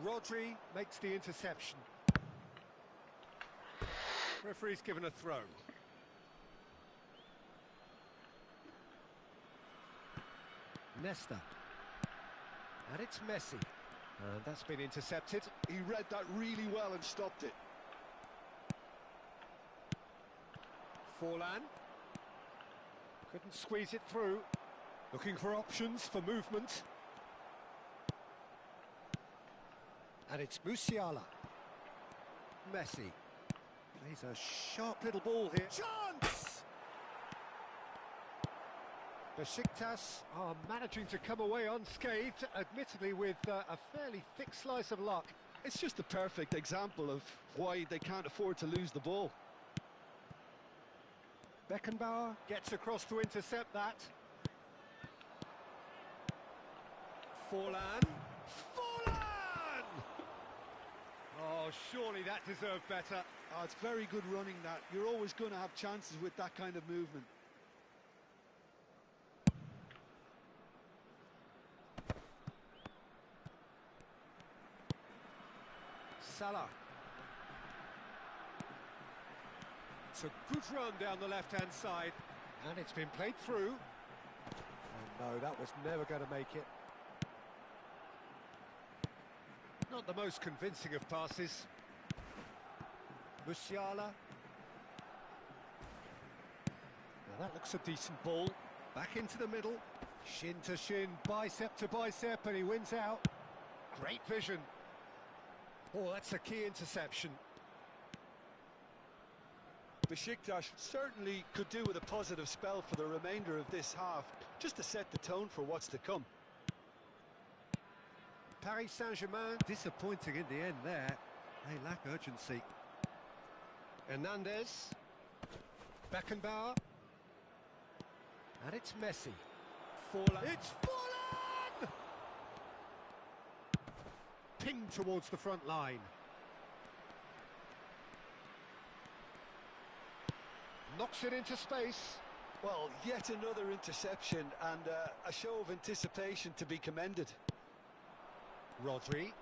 Rodri makes the interception. Referee's given a throw. Nesta. And it's Messi. And that's been intercepted. He read that really well and stopped it. Forlan. Couldn't squeeze it through. Looking for options for movement. And it's Musiala. Messi. Plays a sharp little ball here. Chance! Besiktas are managing to come away unscathed, admittedly with a fairly thick slice of luck. It's just a perfect example of why they can't afford to lose the ball. Beckenbauer gets across to intercept that. Forlan. Forlan! Oh, surely that deserved better. Oh, it's very good running that. You're always going to have chances with that kind of movement. Salah. It's a good run down the left-hand side, and it's been played through. And no, that was never going to make it. Not the most convincing of passes. Musiala. Now that looks a decent ball. Back into the middle. Shin to shin, bicep to bicep, and he wins out. Great vision. Oh, that's a key interception. Besiktas certainly could do with a positive spell for the remainder of this half, just to set the tone for what's to come. Paris Saint-Germain, disappointing in the end there. They lack urgency. Hernandez. Beckenbauer. And it's Messi. Forlan. It's Forlan! Pinged towards the front line. Knocks it into space. Well, yet another interception and a show of anticipation to be commended. Rodri.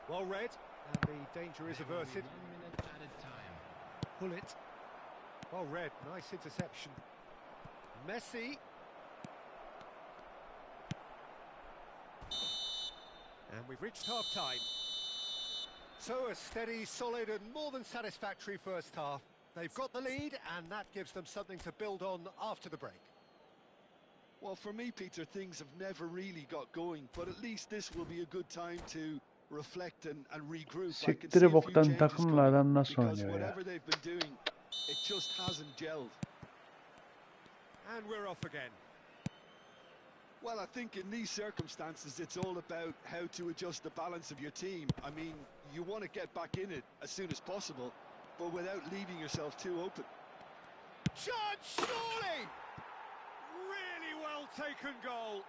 Well read, and the danger is averted. 1 minute added time. Pull it. Well read, nice interception. Messi. And we've reached half-time. So a steady, solid and more than satisfactory first half. They've got the lead, and that gives them something to build on after the break. Well, for me, Peter, things have never really got going, but at least this will be a good time to reflect and regroup. I can see Siktiri a few boktan changes takımlardan coming, nasıl because oynuyor ya? whatever they've been doing, it just hasn't gelled. And we're off again. Well, I think in these circumstances, it's all about how to adjust the balance of your team. I mean, you want to get back in it as soon as possible, but without leaving yourself too open. Chance, surely! Really well taken goal.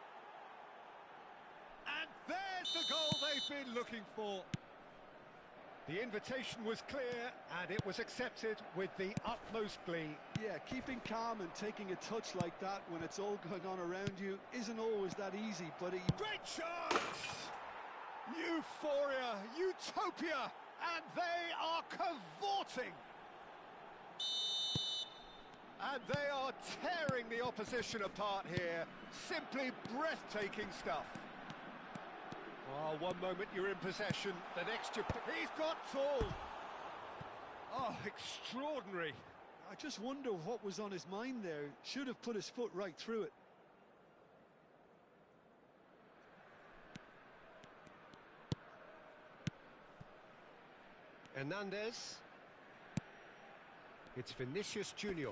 And there's the goal they've been looking for. The invitation was clear, and it was accepted with the utmost glee. Yeah, keeping calm and taking a touch like that when it's all going on around you isn't always that easy, but Great chance! Euphoria, utopia, and they are cavorting. And they are tearing the opposition apart here. Simply breathtaking stuff. Oh, one moment you're in possession, the next he's got tall. Oh, extraordinary. I just wonder what was on his mind there. Should have put his foot right through it. Hernandez. It's Vinicius Junior.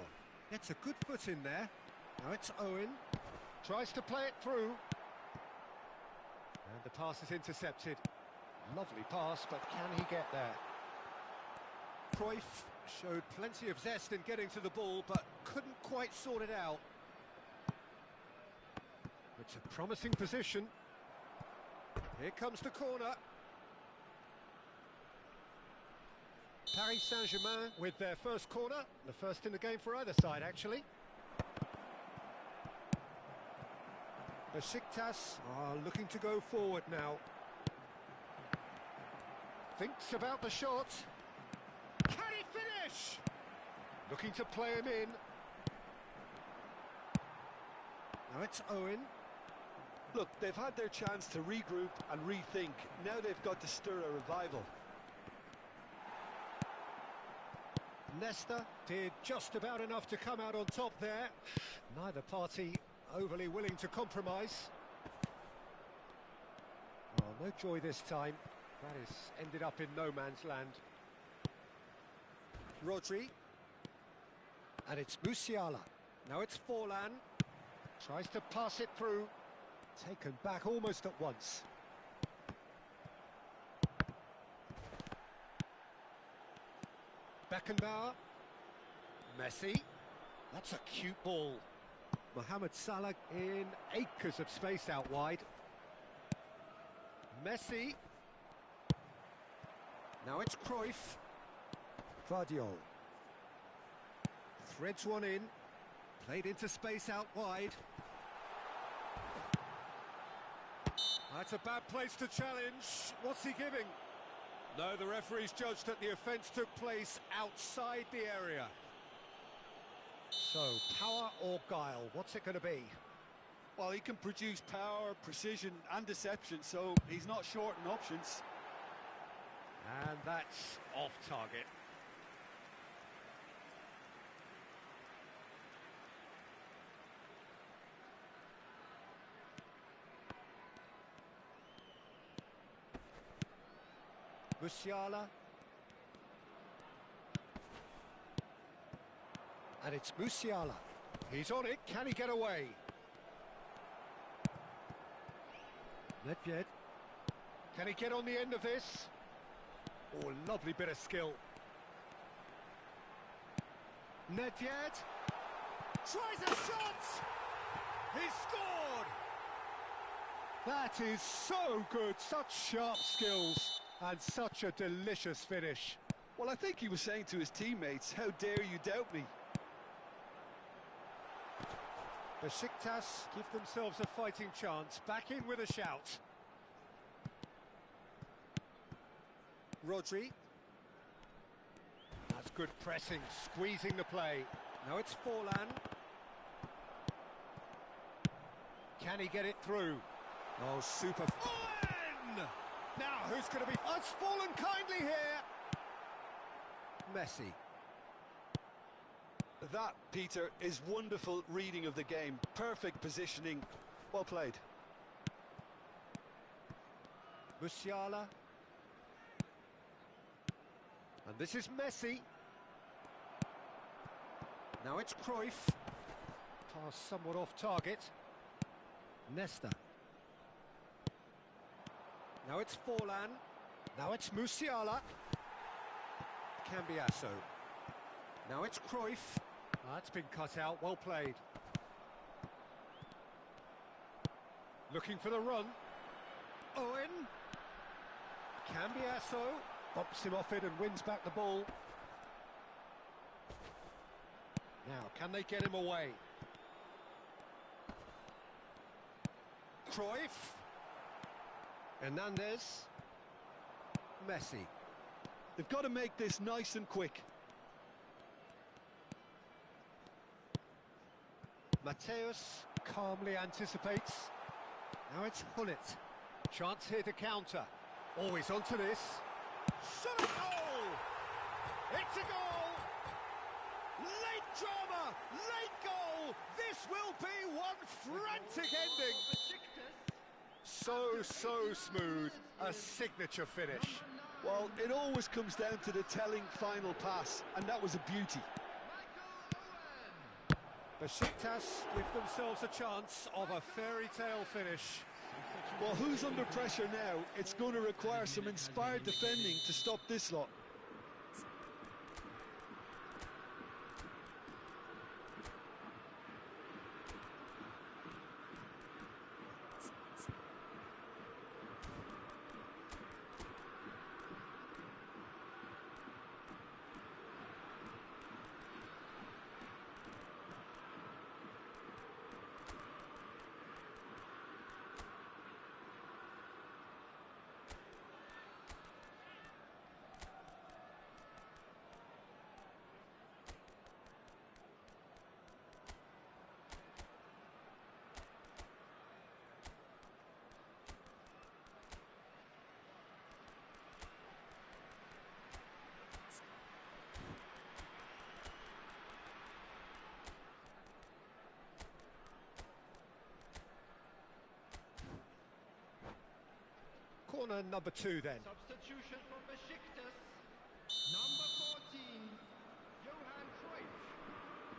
Gets a good foot in there. Now it's Owen. Tries to play it through. And the pass is intercepted. Lovely pass, but can he get there? Cruyff showed plenty of zest in getting to the ball, but couldn't quite sort it out. It's a promising position. Here comes the corner. Paris Saint-Germain with their first corner, the first in the game for either side, actually. Besiktas are looking to go forward now. Thinks about the shot. Can he finish? Looking to play him in. Now it's Owen. Look, they've had their chance to regroup and rethink. Now they've got to stir a revival. Nesta did just about enough to come out on top there. Neither party overly willing to compromise. Oh, no joy this time. That has ended up in no man's land. Rodri. And it's Musiala. Now it's Forlan. Tries to pass it through. Taken back almost at once. Beckenbauer. Messi. That's a cute ball. Mohamed Salah in acres of space out wide. Messi. Now it's Cruyff. Guardiol. Threads one in. Played into space out wide. That's a bad place to challenge. What's he giving? No, the referee's judged that the offence took place outside the area. So, power or guile, what's it going to be? Well, he can produce power, precision and deception, so he's not short in options. And that's off target. Musiala. And it's Musiala. He's on it. Can he get away? Nedved. Can he get on the end of this? Oh, lovely bit of skill. Nedved. Tries a shot! He scored! That is so good. Such sharp skills. And such a delicious finish. Well, I think he was saying to his teammates, how dare you doubt me? Besiktas give themselves a fighting chance. Back in with a shout. Rodri. That's good pressing, squeezing the play. Now it's Forlan. Can he get it through? Oh, super. Owen! Now, who's going to be... Oh, it's fallen kindly here. Messi. That, Peter, is wonderful reading of the game. Perfect positioning. Well played. Musiala. And this is Messi. Now it's Cruyff. Pass somewhat off target. Nesta. Now it's Forlan. Now it's Musiala. Cambiasso. Now it's Cruyff. That's been cut out, well played. Looking for the run. Owen. Cambiasso. Bumps him off it and wins back the ball. Now, can they get him away? Cruyff. Hernandez. Messi. They've got to make this nice and quick. Mateus calmly anticipates. Now it's Hullet. Chance here to counter. Always onto this. Shot a goal! It's a goal! Late drama! Late goal! This will be one frantic ending! So smooth. A signature finish. Well, it always comes down to the telling final pass, and that was a beauty. Besiktas give themselves a chance of a fairy tale finish. Well, who's under pressure now? It's going to require some inspired defending to stop this lot. Corner number 2 then. Substitution for Besiktas. Number 14, Johan Cruyff.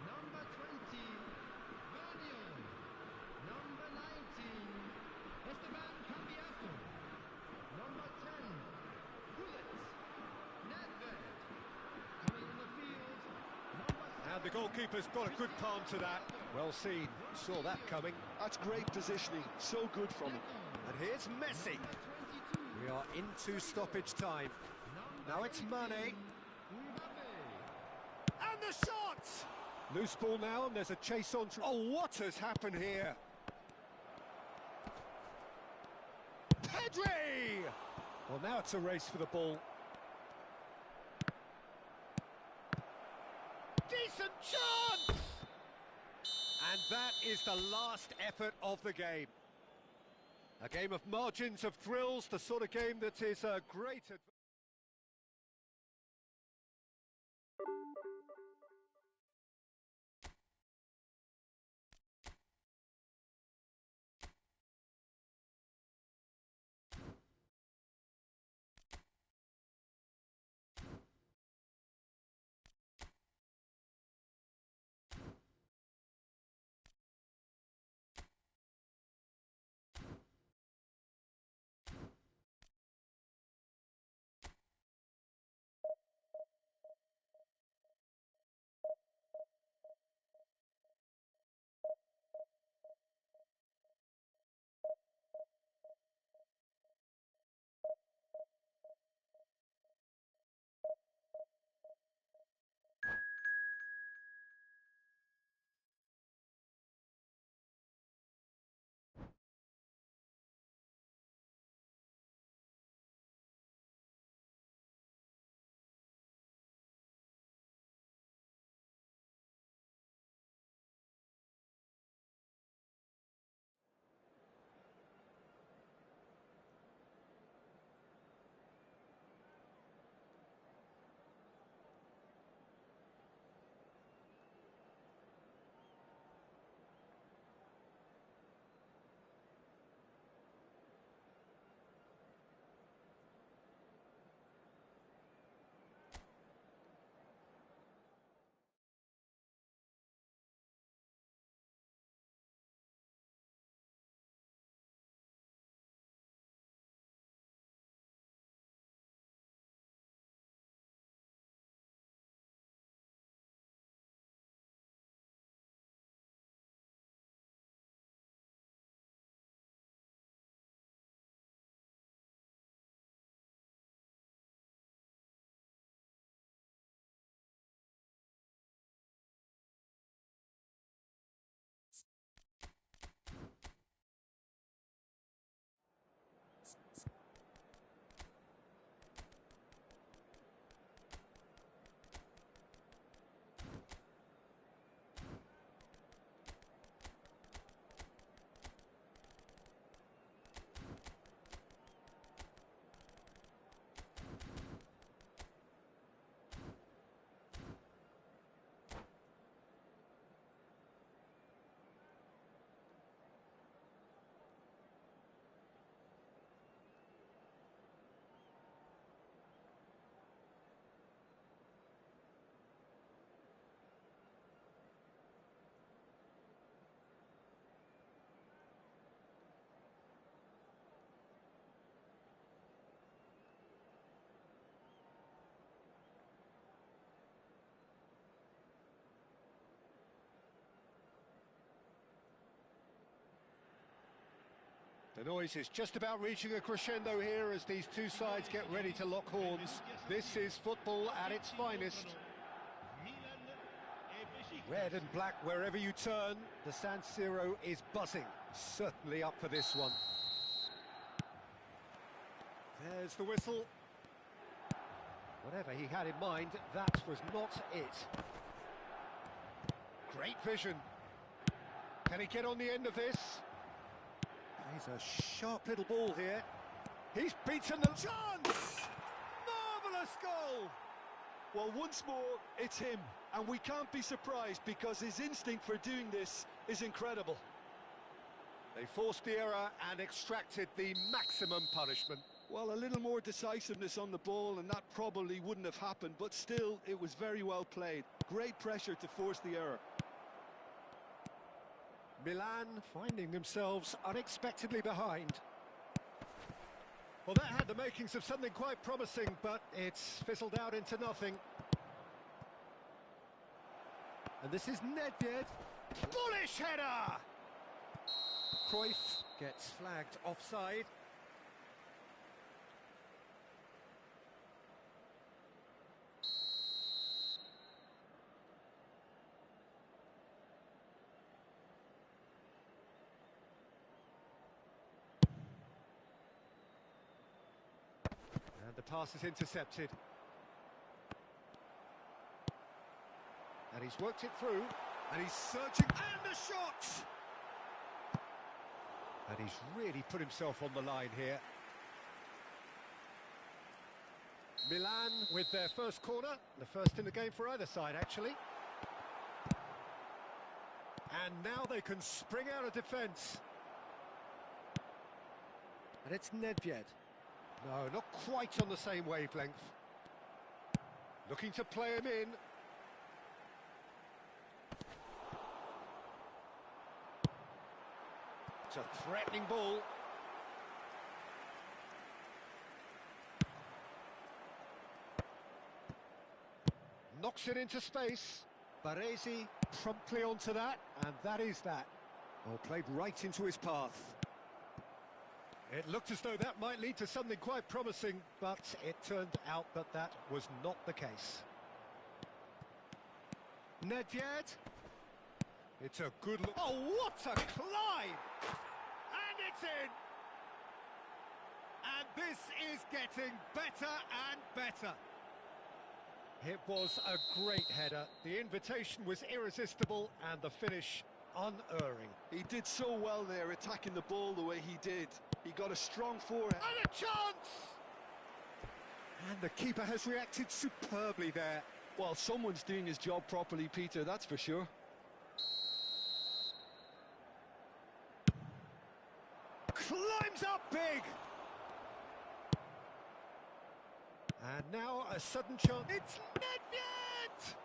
Number 20, Guardiol. Number 19, Esteban Cambiasso. Number 10, Hullet. Nedved. Coming in the field, number 7. And the goalkeeper's got a good palm to that. Well seen. Saw that coming. That's great positioning. So good from him. And here's Messi. We are into stoppage time. Now it's Mane. a shot! Loose ball now, and there's a chase on. Oh, what has happened here? Pedri! Well, now it's a race for the ball. Decent chance! And that is the last effort of the game. A game of margins, of thrills, the sort of game that is a great advantage. The noise is just about reaching a crescendo here as these two sides get ready to lock horns. This is football at its finest. Red and black wherever you turn, the San Siro is buzzing. Certainly up for this one. There's the whistle. Whatever he had in mind, that was not it. Great vision. Can he get on the end of this? He's a sharp little ball here. He's beaten the chance! Marvellous goal! Well, once more, it's him. And we can't be surprised because his instinct for doing this is incredible. They forced the error and extracted the maximum punishment. Well, a little more decisiveness on the ball and that probably wouldn't have happened, but still, it was very well played. Great pressure to force the error. Milan finding themselves unexpectedly behind. Well, that had the makings of something quite promising, but it's fizzled out into nothing. And this is Nedved. Bullish header! Cruyff gets flagged offside. pass is intercepted. And he's worked it through. And he's searching. And the shot! And he's really put himself on the line here. Milan with their first corner. The first in the game for either side, actually. And now they can spring out of defence. And it's Nedved. No, not quite on the same wavelength. Looking to play him in. It's a threatening ball. Knocks it into space. Baresi promptly onto that, and that is that. Well, played right into his path. It looked as though that might lead to something quite promising, but it turned out that that was not the case. Nedved. It's a good look. Oh, what a climb! And it's in! And this is getting better and better. It was a great header. The invitation was irresistible and the finish unerring. He did so well there, attacking the ball the way he did. He got a strong forehand. And a chance! And the keeper has reacted superbly there. Well, someone's doing his job properly, Peter, that's for sure. Climbs up big! And now a sudden chance. It's Nedved!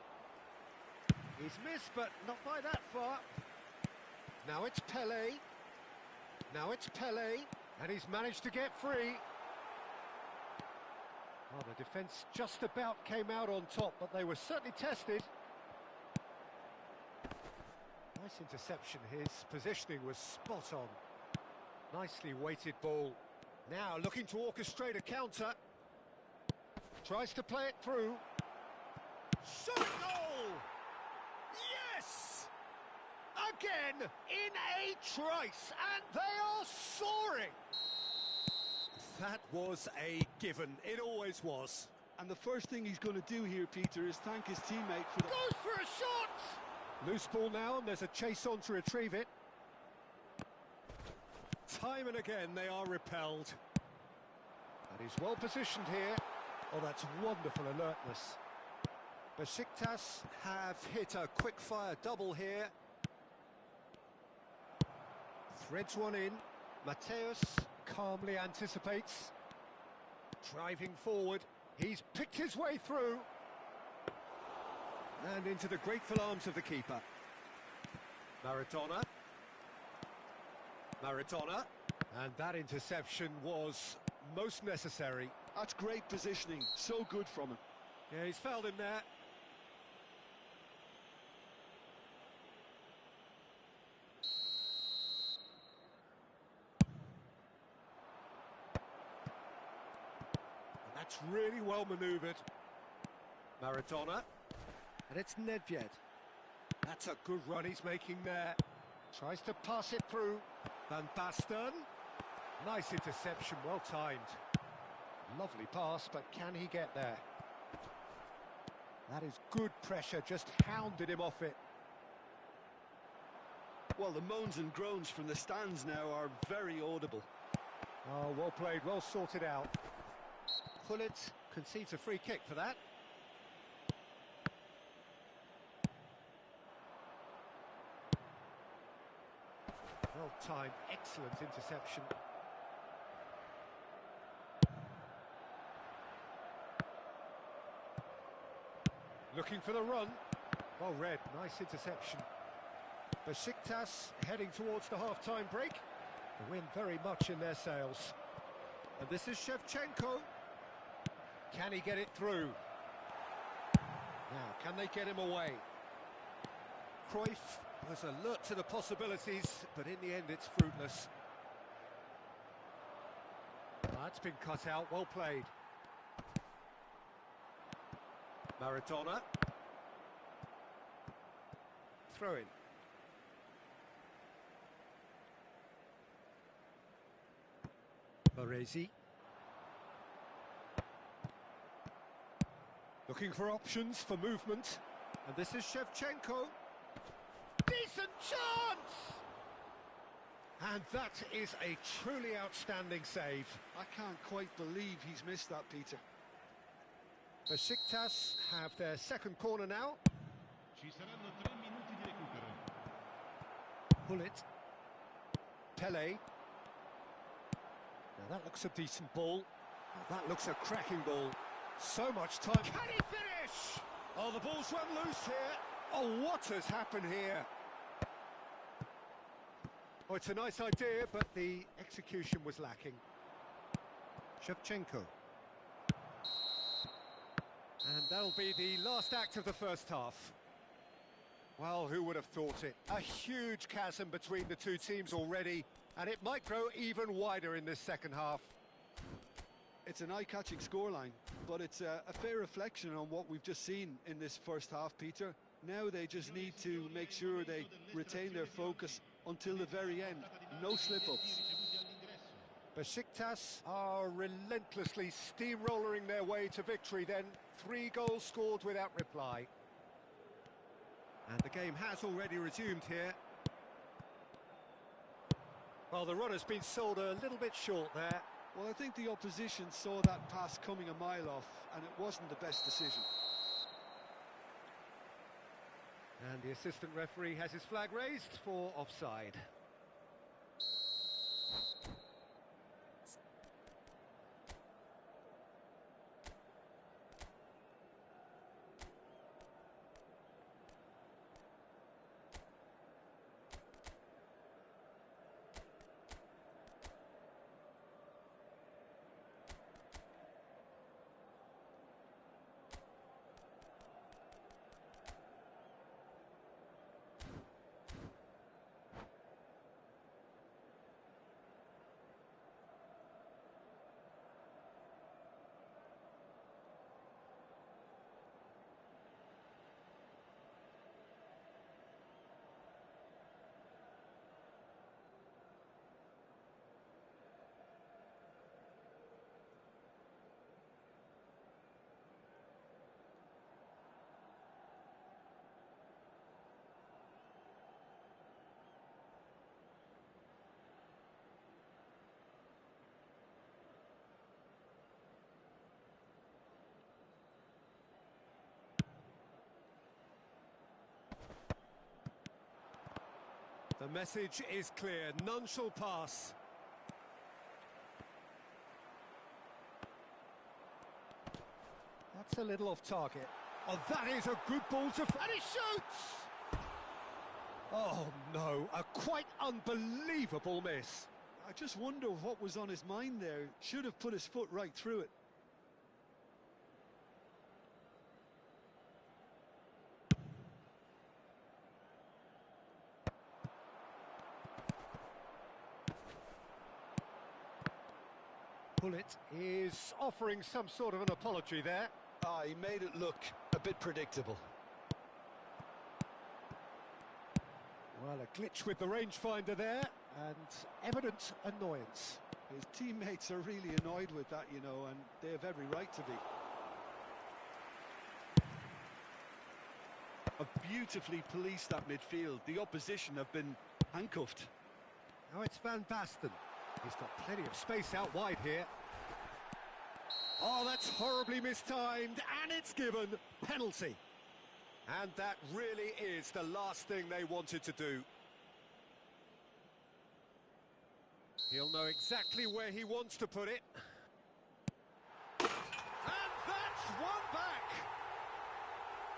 He's missed, but not by that far. Now it's Pele. Now it's Pele. And he's managed to get free. Well, the defence just about came out on top, but they were certainly tested. Nice interception. His positioning was spot on. Nicely weighted ball. Now looking to orchestrate a counter. Tries to play it through. Shot goal! Yes! Again, in a trice, and they are soaring! That was a given. It always was. And the first thing he's going to do here, Peter, is thank his teammate for the... Goes for a shot! Loose ball now, and there's a chase on to retrieve it. Time and again, they are repelled. And he's well positioned here. Oh, that's wonderful alertness. Besiktas have hit a quick-fire double here. Threads one in. Mateus calmly anticipates. Driving forward. He's picked his way through. And into the grateful arms of the keeper. Maradona. Maradona. And that interception was most necessary. That's great positioning, so good from him. Yeah, he's fouled him there. And that's really well manoeuvred. Maradona. And it's Nedved. That's a good run he's making there. Tries to pass it through. Van Basten. Nice interception, well timed. Lovely pass, but can he get there? That is good pressure, just hounded him off it. Well, the moans and groans from the stands now are very audible. Oh, well played, well sorted out. Gullit concedes a free kick for that. Well timed, excellent interception. Looking for the run. Well read, nice interception. Besiktas heading towards the half-time break. The wind very much in their sails. And this is Shevchenko. Can he get it through? Now, can they get him away? Cruyff was alert to the possibilities, but in the end it's fruitless. That's been cut out, well played. Maradona. Throw in. Baresi. Looking for options for movement. And this is Shevchenko. Decent chance! And that is a truly outstanding save. I can't quite believe he's missed that, Peter. Besiktas have their second corner now. Ci saranno 3 minuti di recupero. Bullet. Pele. Now that looks a decent ball. Now that looks a cracking ball. So much time. Can he finish? Oh, the ball's run loose here. Oh, what has happened here? Oh, it's a nice idea, but the execution was lacking. Shevchenko. And that'll be the last act of the first half. Well, who would have thought it? A huge chasm between the two teams already, and it might grow even wider in this second half. It's an eye-catching scoreline, but it's a fair reflection on what we've just seen in this first half, Peter. Now they just need to make sure they retain their focus until the very end. No slip-ups. Besiktas are relentlessly steamrolling their way to victory then. 3 goals scored without reply. And the game has already resumed here. Well, the run has been sold a little bit short there. Well, I think the opposition saw that pass coming a mile off, and it wasn't the best decision. And the assistant referee has his flag raised for offside. The message is clear, none shall pass. That's a little off target. Oh, that is a good ball to... And he shoots! Oh, no, a quite unbelievable miss. I just wonder what was on his mind there. Should have put his foot right through it. Bullet is offering some sort of an apology there. He made it look a bit predictable. Well, a glitch with the rangefinder there, and evident annoyance. His teammates are really annoyed with that, you know, and they have every right to be. Have beautifully policed that midfield. The opposition have been handcuffed. Now it's Van Basten. He's got plenty of space out wide here. Oh, that's horribly mistimed, and it's given penalty. And that really is the last thing they wanted to do. He'll know exactly where he wants to put it. And that's one back.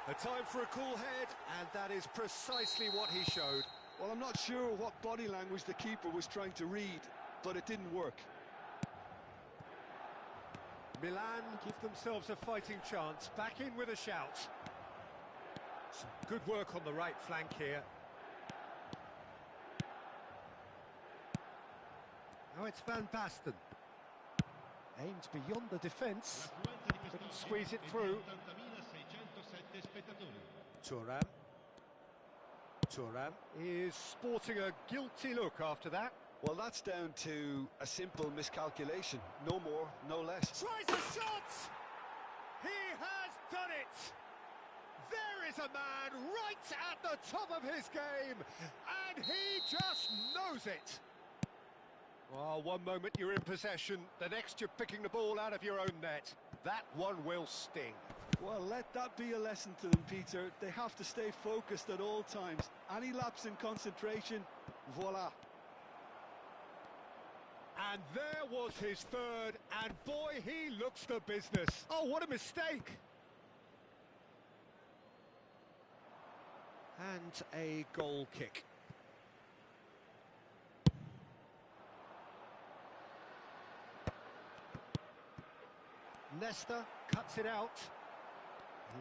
A time for a cool head, and that is precisely what he showed. Well, I'm not sure what body language the keeper was trying to read, but it didn't work. Milan give themselves a fighting chance, back in with a shout. Some good work on the right flank here. Now it's Van Basten. Aims beyond the defence. Couldn't squeeze it through. Thuram. Thuram is sporting a guilty look after that. Well, that's down to a simple miscalculation. No more, no less. Tries a shot! He has done it! There is a man right at the top of his game, and he just knows it. Well, one moment you're in possession, the next you're picking the ball out of your own net. That one will sting. Well, let that be a lesson to them, Peter. They have to stay focused at all times. Any lapse in concentration, voila. And there was his third, and boy, he looks the business. Oh, what a mistake! And a goal kick. Nesta cuts it out.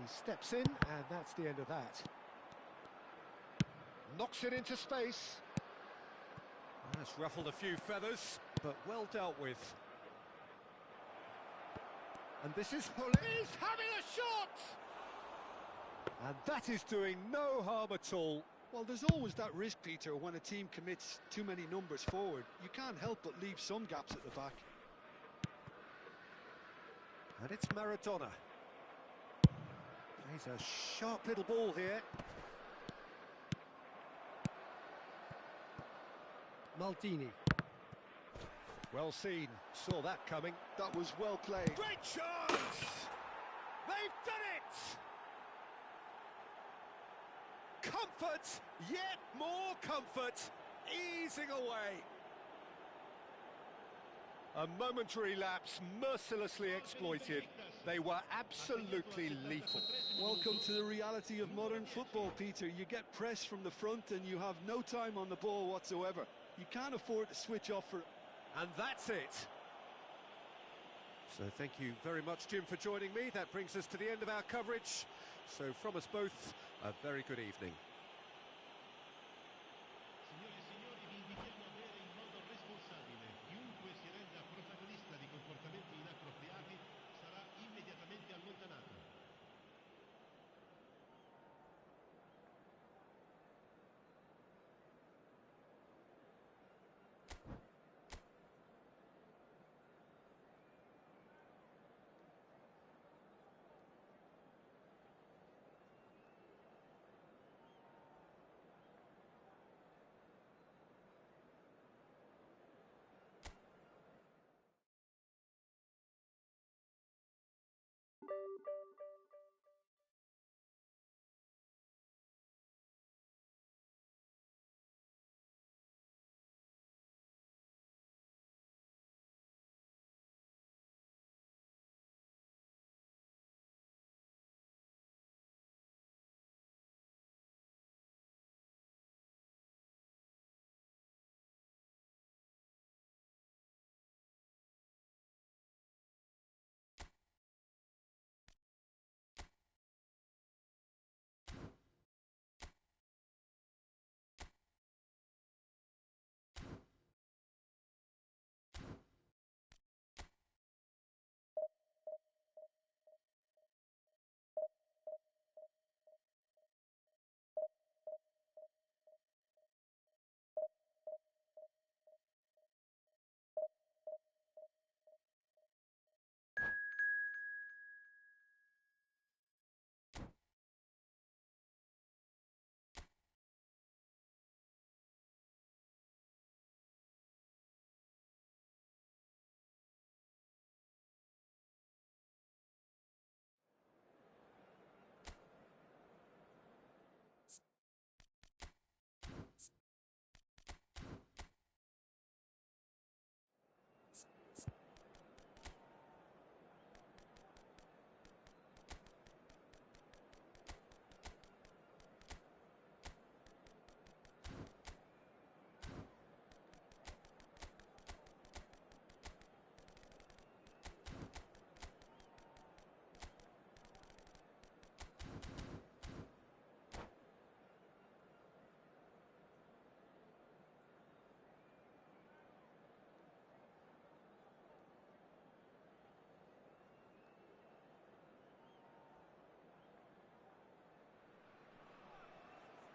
He steps in, and that's the end of that. Knocks it into space. That's ruffled a few feathers, but well dealt with. And this is He's having a shot! And that is doing no harm at all. Well, there's always that risk, Peter, when a team commits too many numbers forward. You can't help but leave some gaps at the back. And it's Maradona. Plays a sharp little ball here. Maldini. Well seen, saw that coming. That was well played. Great chance! They've done it! Comfort, yet more comfort, easing away. A momentary lapse, mercilessly exploited. They were absolutely lethal. Welcome to the reality of modern football, Peter. You get press from the front and you have no time on the ball whatsoever. You can't afford to switch off for... And that's it. So thank you very much, Jim, for joining me. That brings us to the end of our coverage. So from us both, a very good evening. Signore e signori, vi invitiamo a bere in modo responsabile. Chiunque si renda protagonista di comportamenti inappropriati sarà immediatamente allontanato.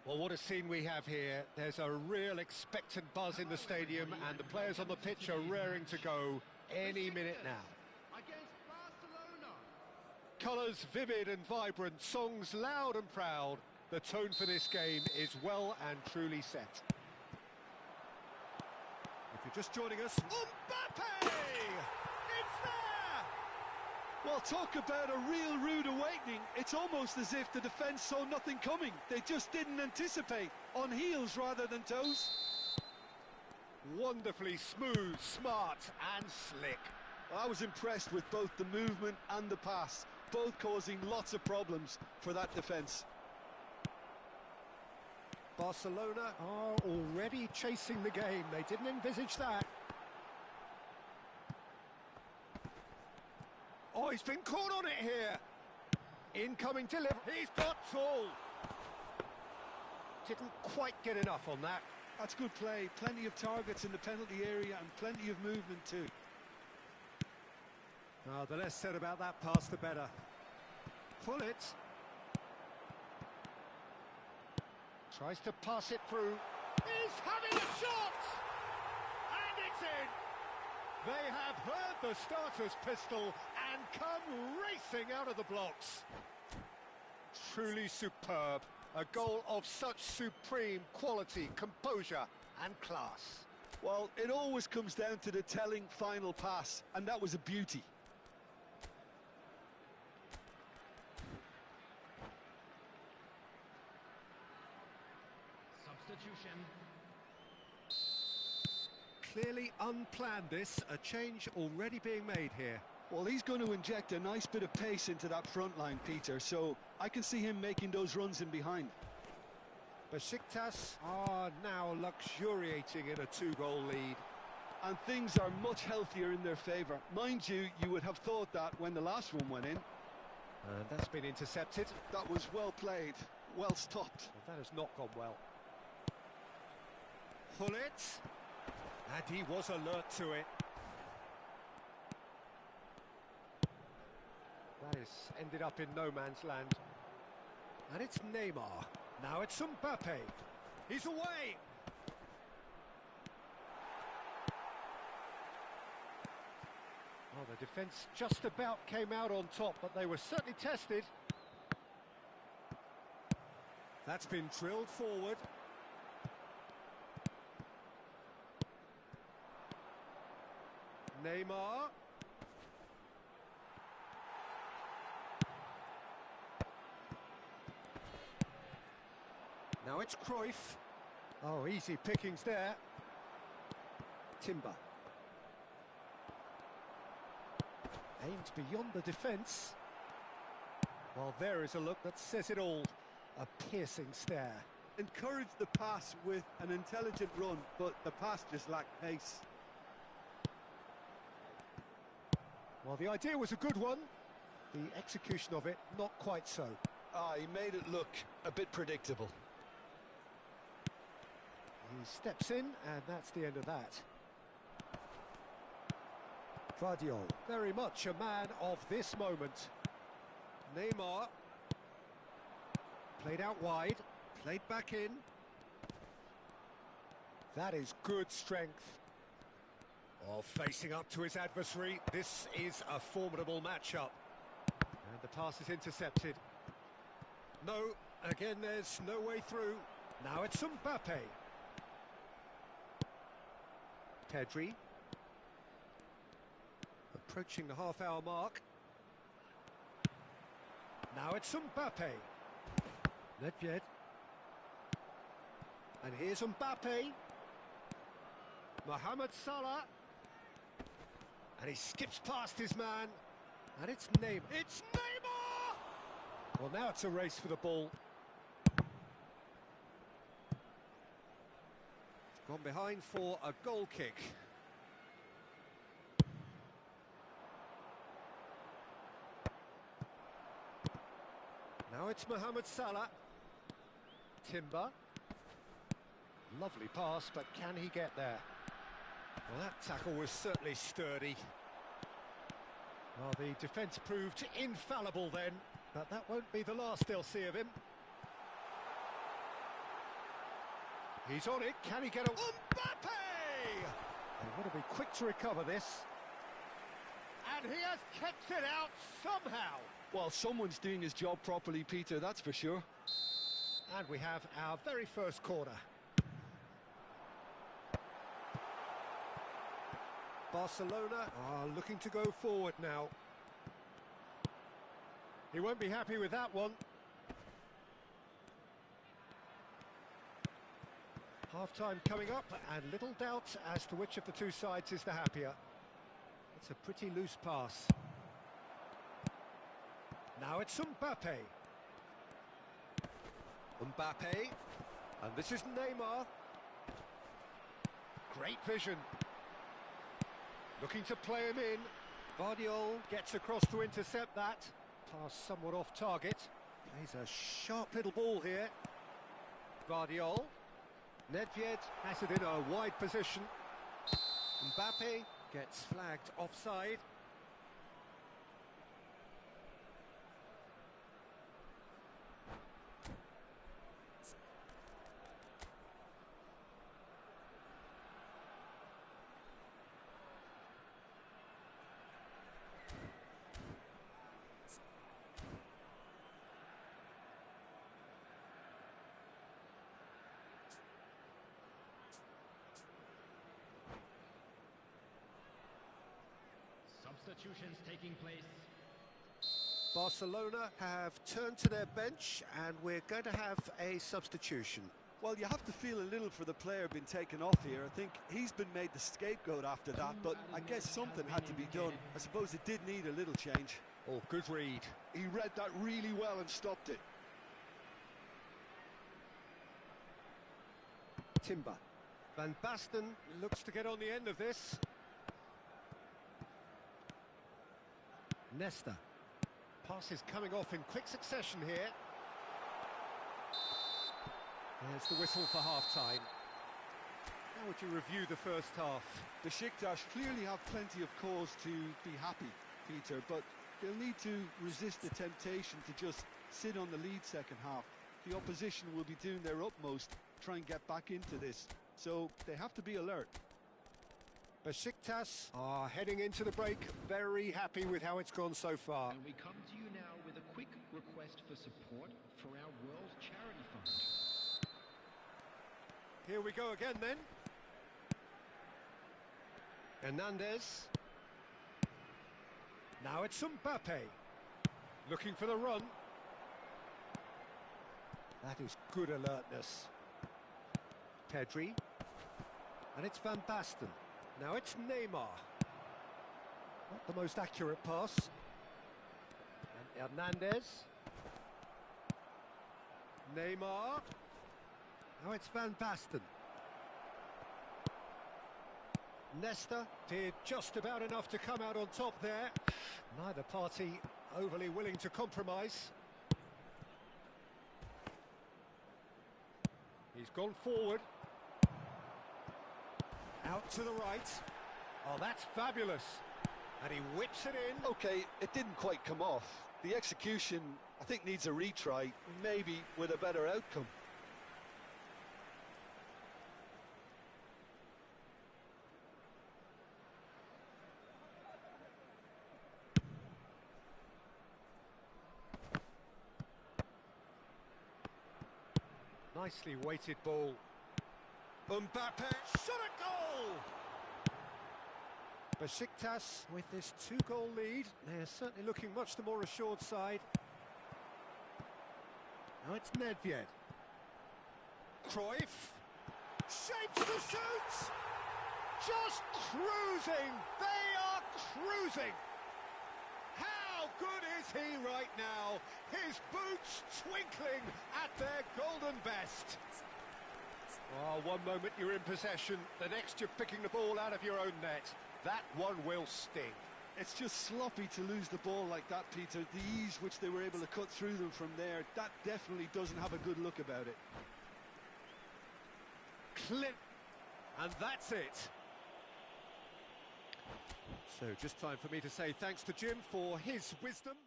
Well, what a scene we have here. There's a real expectant buzz in the stadium, and the players on the pitch are raring to go any minute now. Against Barcelona. Colours vivid and vibrant, songs loud and proud. The tone for this game is well and truly set. If you're just joining us, Mbappe! It's there! Well, talk about a real rude awakening. It's almost as if the defence saw nothing coming. They just didn't anticipate, on heels rather than toes. Wonderfully smooth, smart and slick. I was impressed with both the movement and the pass, both causing lots of problems for that defence. Barcelona are already chasing the game. They didn't envisage that. Oh, he's been caught on it here. Incoming delivery. He's got tall. Didn't quite get enough on that. That's good play. Plenty of targets in the penalty area and plenty of movement too. Oh, the less said about that pass, the better. Pull it. Tries to pass it through. He's having a shot! And it's in! They have heard the starter's pistol and come racing out of the blocks. Truly superb. A goal of such supreme quality, composure and class. Well, it always comes down to the telling final pass, and that was a beauty. Substitution. Clearly unplanned this, a change already being made here. Well, he's going to inject a nice bit of pace into that front line, Peter, so I can see him making those runs in behind. Besiktas are now luxuriating in a 2-goal lead. And things are much healthier in their favour. Mind you, you would have thought that when the last one went in. And that's been intercepted. That was well played, well stopped. Well, that has not gone well. Pull it. And he was alert to it. That has ended up in no man's land. And it's Neymar. Now it's Mbappe. He's away. Well, the defence just about came out on top, but they were certainly tested. That's been drilled forward. Neymar. Now it's Cruyff. Oh, easy pickings there. Timber. Aims beyond the defence. Well, there is a look that says it all. A piercing stare. Encouraged the pass with an intelligent run, but the pass just lacked pace. Well, the idea was a good one. The execution of it, not quite so. He made it look a bit predictable. He steps in, and that's the end of that. Vardiol, very much a man of this moment. Neymar. Played out wide, played back in. That is good strength. Oh, facing up to his adversary, this is a formidable matchup. And the pass is intercepted. No, again there's no way through. Now it's Mbappe. Pedri. Approaching the half-hour mark. Now it's Mbappe. Nedved. And here's Mbappe. Mohamed Salah. And he skips past his man. And it's Neymar. It's Neymar! Well, now it's a race for the ball. It's gone behind for a goal kick. Now it's Mohamed Salah. Timber. Lovely pass, but can he get there? Well, that tackle was certainly sturdy. Well, the defence proved infallible then, but that won't be the last they'll see of him. He's on it, can he get a... Mbappe! They want to be quick to recover this. And he has kept it out somehow. Well, someone's doing his job properly, Peter, that's for sure. And we have our very first corner. Barcelona are looking to go forward now. He won't be happy with that one. Half-time coming up, and little doubt as to which of the two sides is the happier. It's a pretty loose pass. Now it's Mbappe. Mbappe, and this is Neymar. Great vision. Looking to play him in. Vardiol gets across to intercept that. Pass somewhat off target. Plays a sharp little ball here. Vardiol. Nedved has it in a wide position. Mbappe gets flagged offside. Substitutions taking place. Barcelona have turned to their bench, and we're going to have a substitution. Well, you have to feel a little for the player being taken off here. I think he's been made the scapegoat after that, but I guess something had to be done. I suppose it did need a little change. Oh, good read. He read that really well and stopped it. Timber. Van Basten looks to get on the end of this. Nesta. Pass is coming off in quick succession here. There's the whistle for half-time. How would you review the first half? Besiktas clearly have plenty of cause to be happy, Peter, but they'll need to resist the temptation to just sit on the lead second half. The opposition will be doing their utmost to try and get back into this, so they have to be alert. Besiktas are heading into the break, very happy with how it's gone so far. And we come to you now with a quick request for support for our World Charity Fund. Here we go again then. Hernandez. Now it's Mbappe. Looking for the run. That is good alertness. Pedri. And it's Van Basten. Now it's Neymar. Not the most accurate pass. And Hernandez. Neymar. Now it's Van Basten. Nesta did just about enough to come out on top there. Neither party overly willing to compromise. He's gone forward. Out to the right. Oh, that's fabulous. And he whips it in. Okay, it didn't quite come off. The execution, I think, needs a retry, maybe with a better outcome. Nicely weighted ball. Mbappe, shot a goal! Besiktas with this 2-goal lead. They're certainly looking much the more assured side. Now it's Nedved. Cruyff. Shapes the shoot! Just cruising! They are cruising! How good is he right now? His boots twinkling at their golden best. Oh, one moment you're in possession, the next you're picking the ball out of your own net. That one will sting. It's just sloppy to lose the ball like that, Peter. The ease which they were able to cut through them from there, that definitely doesn't have a good look about it. Clip. And that's it. So just time for me to say thanks to Jim for his wisdom.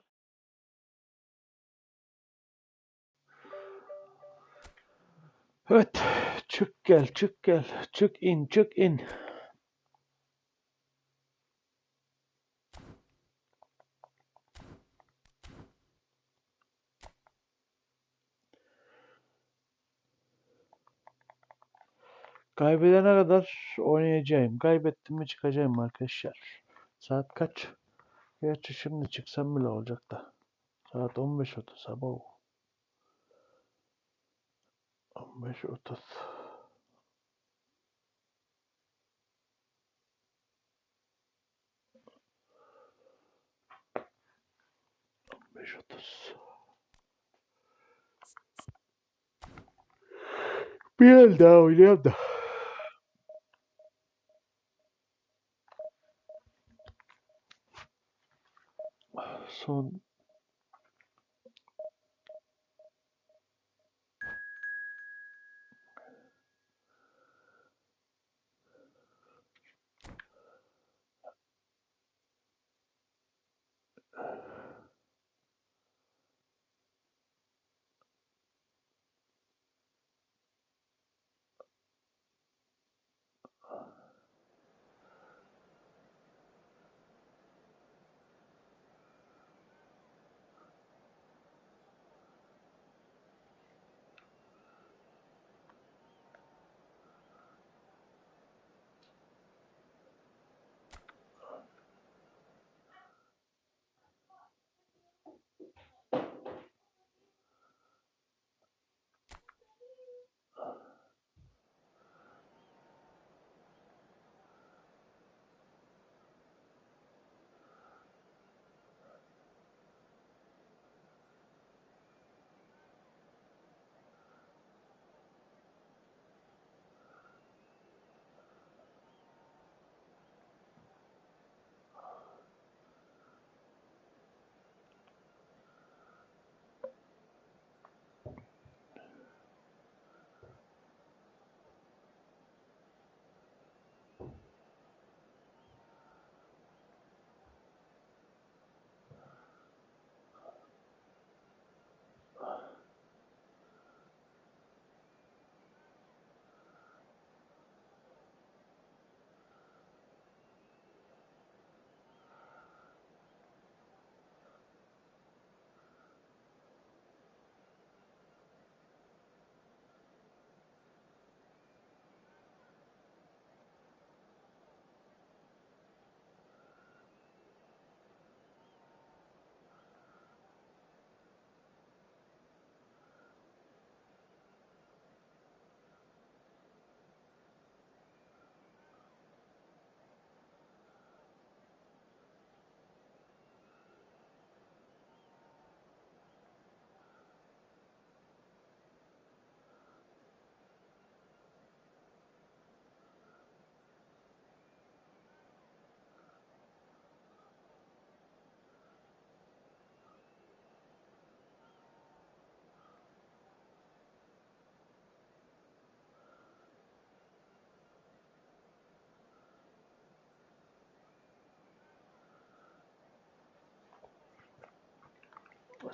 Evet. Çık gel, çık gel. Çık in, çık in. Kaybedene kadar oynayacağım. Kaybettim mi çıkacağım arkadaşlar. Saat kaç? Gerçi şimdi çıksam bile olacak da. Saat 15.30 sabah. 15.30. 15.30. Bir el daha oynayalım da. Son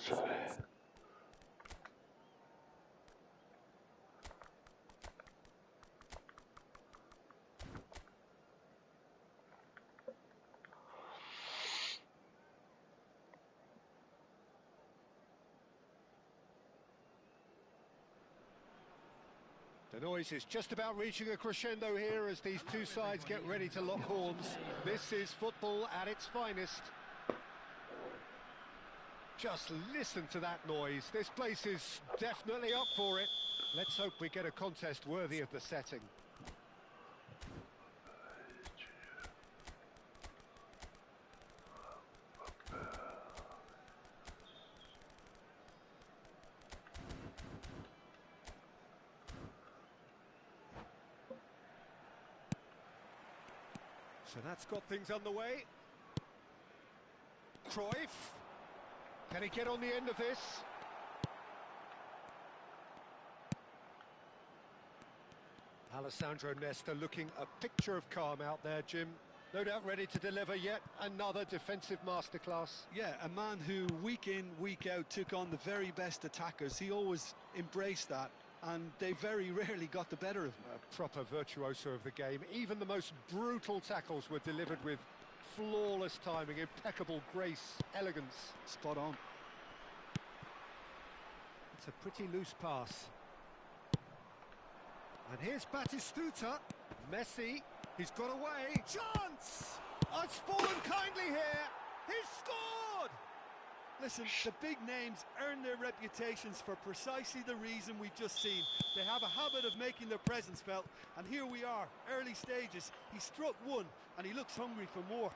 sorry. The noise is just about reaching a crescendo here as these two sides get ready to lock horns. This is football at its finest. Just listen to that noise. This place is definitely up for it. Let's hope we get a contest worthy of the setting. So that's got things underway. Cruyff. Can he get on the end of this? Alessandro Nesta looking a picture of calm out there, Jim. No doubt ready to deliver yet another defensive masterclass. Yeah, a man who week in, week out took on the very best attackers. He always embraced that, and they very rarely got the better of him. A proper virtuoso of the game. Even the most brutal tackles were delivered with flawless timing, impeccable grace, elegance. Spot on. It's a pretty loose pass. And here's Batistuta. Messi. He's got away. Chance! Oh, it's fallen kindly here. He's scored! Listen, the big names earn their reputations for precisely the reason we've just seen. They have a habit of making their presence felt, and here we are, early stages. He struck one, and he looks hungry for more.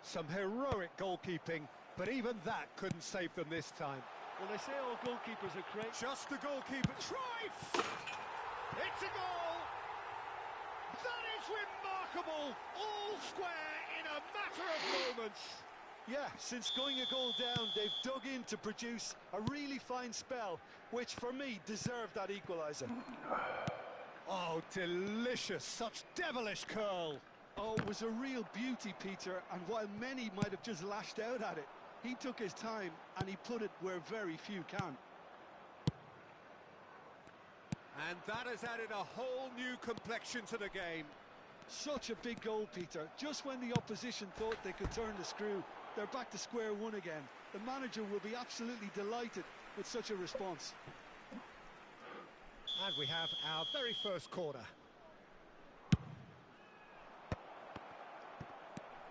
Some heroic goalkeeping, but even that couldn't save them this time. Well, they say all goalkeepers are great. Just the goalkeeper. Trife! It's a goal! That is remarkable! All square in a matter of moments. Yeah, since going a goal down, they've dug in to produce a really fine spell, which for me deserved that equaliser. Oh, delicious! Such devilish curl! Oh, it was a real beauty, Peter, and while many might have just lashed out at it, he took his time and he put it where very few can. And that has added a whole new complexion to the game. Such a big goal, Peter. Just when the opposition thought they could turn the screw, they're back to square one again. The manager will be absolutely delighted with such a response. And we have our very first corner.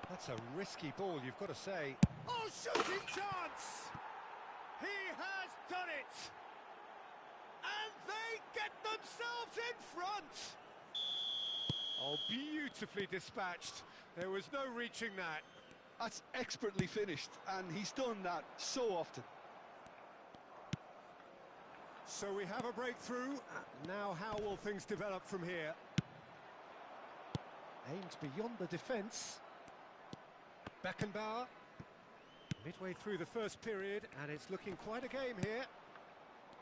That's a risky ball, you've got to say. Oh, shooting chance! He has done it! And they get themselves in front! Oh, beautifully dispatched. There was no reaching that. That's expertly finished, and he's done that so often. So we have a breakthrough. Now how will things develop from here? Aimed beyond the defence. Beckenbauer. Midway through the first period, and it's looking quite a game here.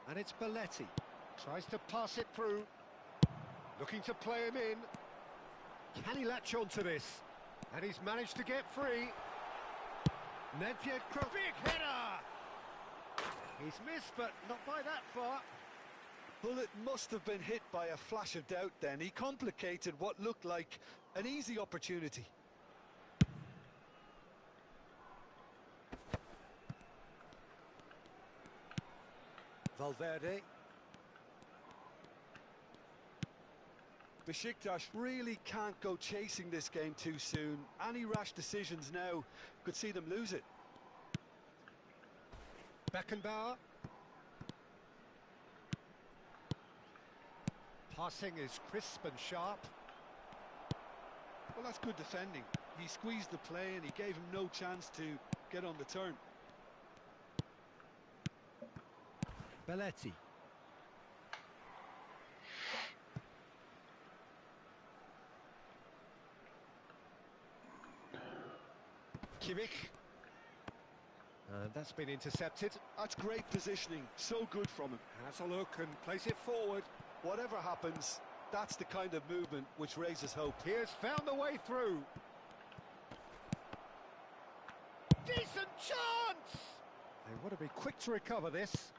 And it's Belletti. Tries to pass it through. Looking to play him in. Can he latch on to this? And he's managed to get free. Nedved, big header! He's missed, but not by that far. Well, it must have been hit by a flash of doubt then. He complicated what looked like an easy opportunity. Valverde. Besiktas really can't go chasing this game too soon. Any rash decisions now could see them lose it. Beckenbauer. Passing is crisp and sharp. Well, that's good defending. He squeezed the play and he gave him no chance to get on the turn. Belletti. Kimmich. And that's been intercepted. That's great positioning. So good from him. Has a look and plays it forward. Whatever happens, that's the kind of movement which raises hope. He has found the way through. Decent chance! They want to be quick to recover this.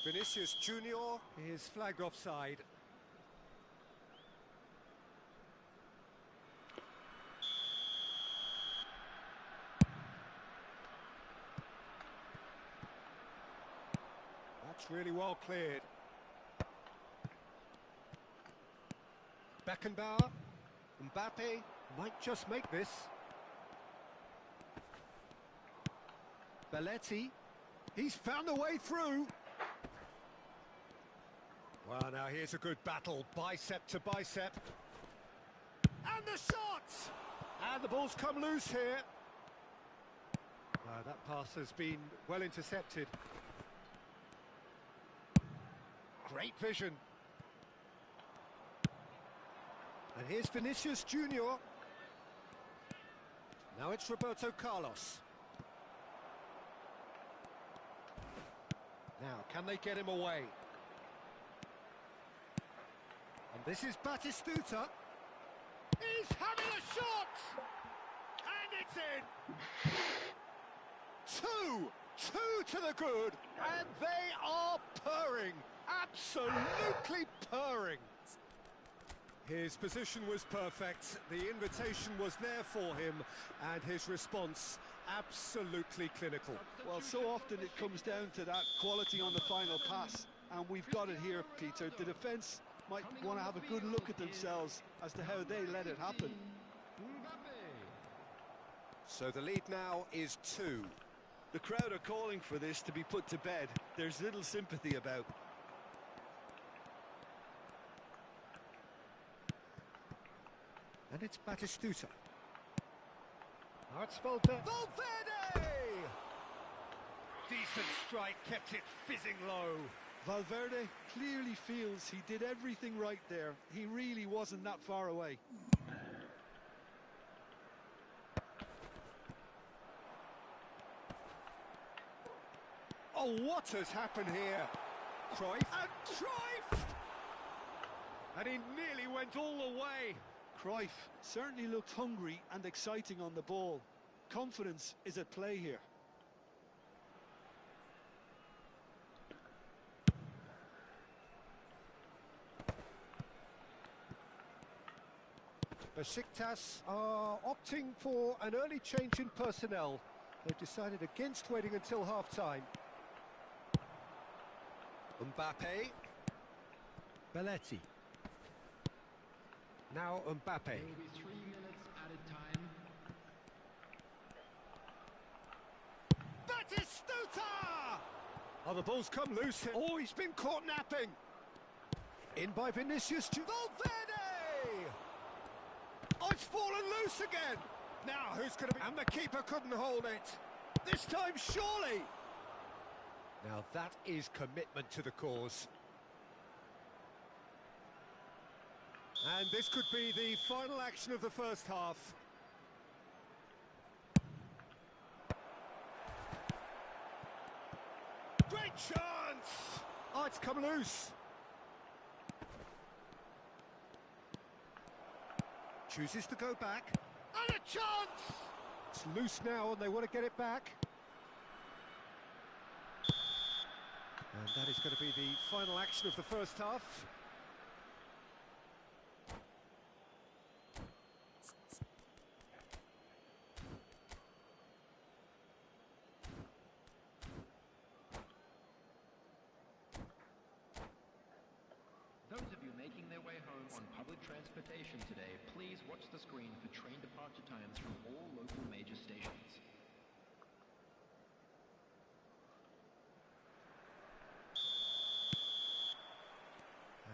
Vinicius Junior is flagged offside. That's really well cleared. Beckenbauer, Mbappe might just make this. Belletti, he's found a way through. Well, now here's a good battle, bicep to bicep. And the shot! And the ball's come loose here. That pass has been well intercepted. Great vision. And here's Vinicius Junior. Now it's Roberto Carlos. Now, can they get him away? And this is Batistuta. He's having a shot! And it's in! Two to the good, and they are purring. Absolutely purring. His position was perfect, the invitation was there for him, and his response absolutely clinical. Well, so often it comes down to that quality on the final pass, and we've got it here, Peter. The defence might want to have a good look at themselves as to how they let it happen. So the lead now is 2. The crowd are calling for this to be put to bed. There's little sympathy about. And it's Batistuta. Now it's Valverde. Valverde! Decent strike, kept it fizzing low. Valverde clearly feels he did everything right there. He really wasn't that far away. Oh, what has happened here? Cruyff. And Cruyff! And he nearly went all the way. Cruyff certainly looked hungry and exciting on the ball. Confidence is at play here. Besiktas are opting for an early change in personnel. They've decided against waiting until half-time. Mbappe. Belletti. Now Mbappe. There will be 3 minutes added time. Batistuta! Oh, the ball's come loose. Oh, he's been caught napping. In by Vinicius. Valverde! Oh, it's fallen loose again. Now, who's going to be... And the keeper couldn't hold it. This time, surely. Now, that is commitment to the cause. And this could be the final action of the first half. Great chance! Oh, it's come loose. Chooses to go back. And a chance! It's loose now and they want to get it back. And that is going to be the final action of the first half. Those of you making their way home on public transportation today, please watch the screen for train departure times from all local major stations.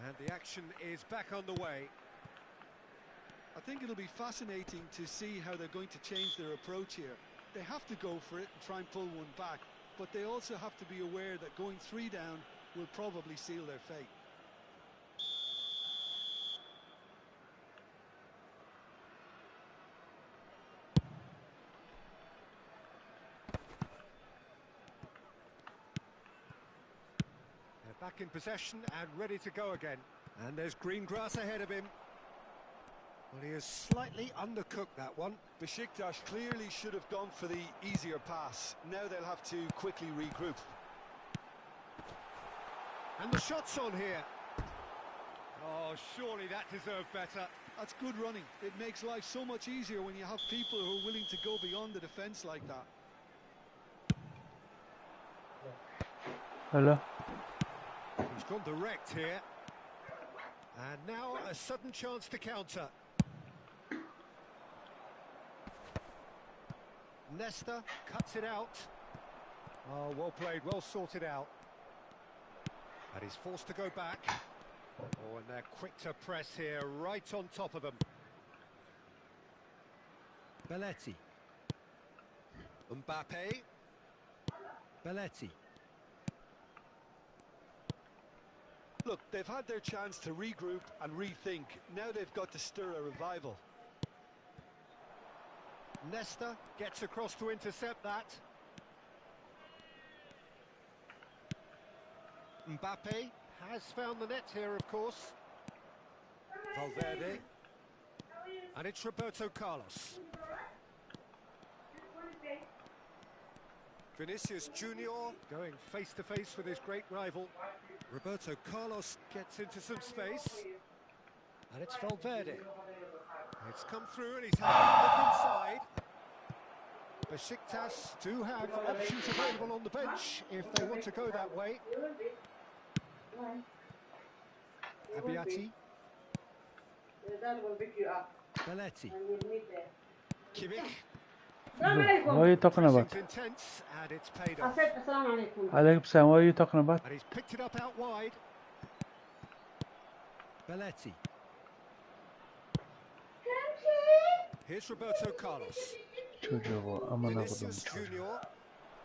And the action is back on the way. I think it'll be fascinating to see how they're going to change their approach here. They have to go for it and try and pull one back, but they also have to be aware that going 3 down will probably seal their fate. They're back in possession and ready to go again. And there's green grass ahead of him. Well, he has slightly undercooked that one. Besiktas clearly should have gone for the easier pass. Now they'll have to quickly regroup. And the shot's on here. Oh, surely that deserved better. That's good running. It makes life so much easier when you have people who are willing to go beyond the defence like that. Hello. He's gone direct here. And now a sudden chance to counter. Nesta cuts it out. Oh, well played, well sorted out. And he's forced to go back. Oh, and they're quick to press here, right on top of them. Belletti. Mbappe. Belletti. Look, they've had their chance to regroup and rethink. Now they've got to stir a revival. Nesta gets across to intercept that. Mbappe has found the net here, of course. Valverde. And it's Roberto Carlos. Vinicius Junior going face to face with his great rival. Roberto Carlos gets into some space. And it's Valverde. It's come through and he's had a look inside. Besiktas do have options available on the bench if they want to go that way. Abiati. That will pick you up. Belletti. And we'll meet there. Kimmich. What are you talking about? Pressing's intense, and it's paid I off. said, Assalamu alaikum. Alaikum salam, what are you talking about? And he's picked it up out wide. Belletti. Here's Roberto Carlos. Çocuğu bu, amına kodum Vinicius çocuğu. Junior.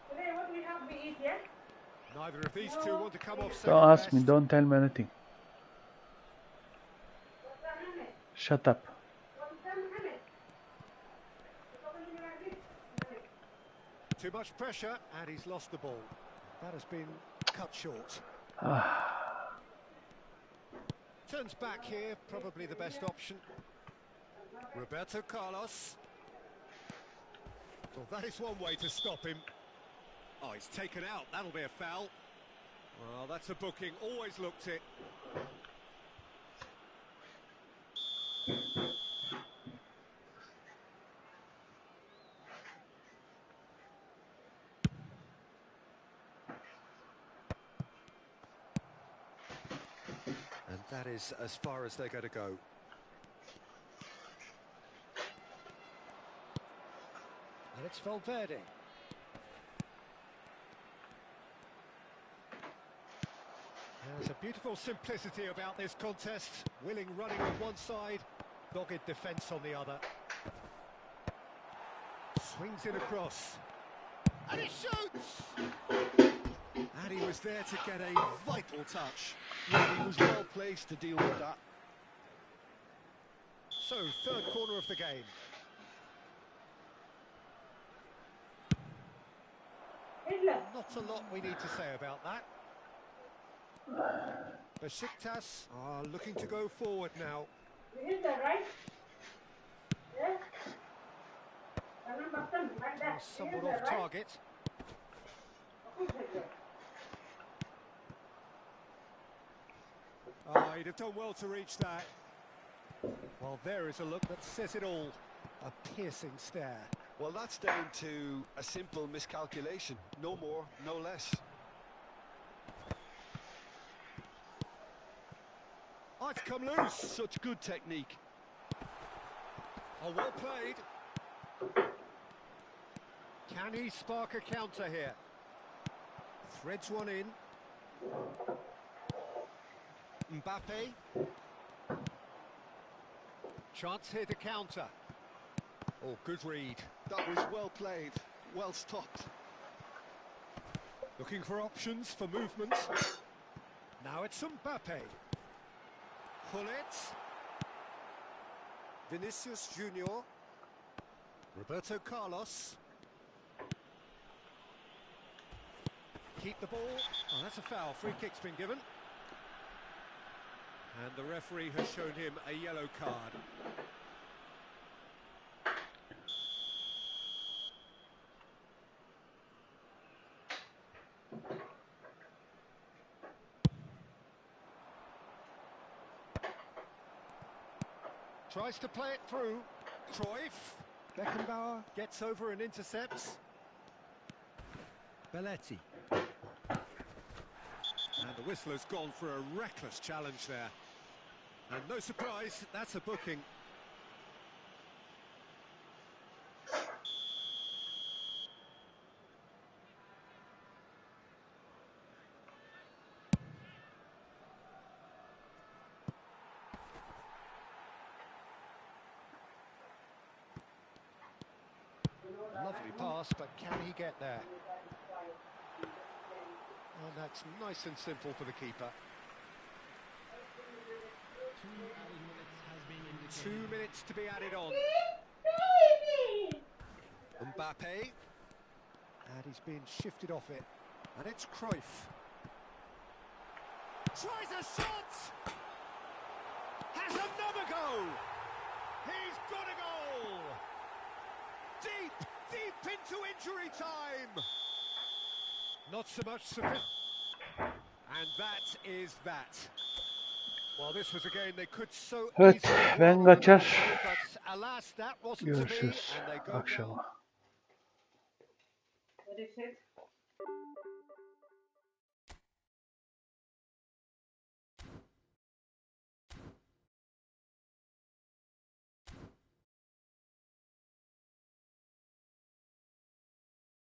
Today, what we have, we eat, yeah? Neither of these two want to come off Don't second ask me, best. don't tell me anything. What's that, Mohammed? Shut up. What's that, Mohammed? It's open to me like this. Mohammed. Too much pressure, and he's lost the ball. That has been cut short. Turns back here, probably the best option. Roberto Carlos. Well, that is one way to stop him. Oh, he's taken out. That'll be a foul. Well, that's a booking. Always looked it. And that is as far as they're going to go. And it's Valverde. There's a beautiful simplicity about this contest. Willing running on one side, dogged defence on the other. Swings it across. And he shoots! And he was there to get a vital touch. Yeah, he was well placed to deal with that. So, third corner of the game. Not a lot we need to say about that. Besiktas are looking to go forward now. Is that right? Yeah? Remember something like that. Somewhat Is that off right? target. He'd have done well to reach that. Well, there is a look that says it all. A piercing stare. Well, that's down to a simple miscalculation. No more, no less. Oh, it's come loose. Such good technique. Oh, well played. Can he spark a counter here? Threads one in. Mbappe. Chance here to counter. Oh, good read. That was well played, well stopped. Looking for options for movement. Now it's Mbappe. Pull it. Vinicius Junior. Roberto Carlos. Keep the ball. Oh, that's a foul. Free kick's been given. And the referee has shown him a yellow card. Tries to play it through. Cruyff. Beckenbauer gets over and intercepts. Belletti. And the whistler's gone for a reckless challenge there. And no surprise, that's a booking. Lovely pass, but can he get there? And that's nice and simple for the keeper. 2 minutes to be added on. Mbappe. And he's been shifted off it. And it's Cruyff. Tries a shot! Has another go! He's got a goal! Deep into injury time! Not so much sufficient. And that is that. Well, this was a game they could so Evet, easily ben win, kaçar. but alas, that wasn't to be, Görüşürüz and they go akşama. What is it?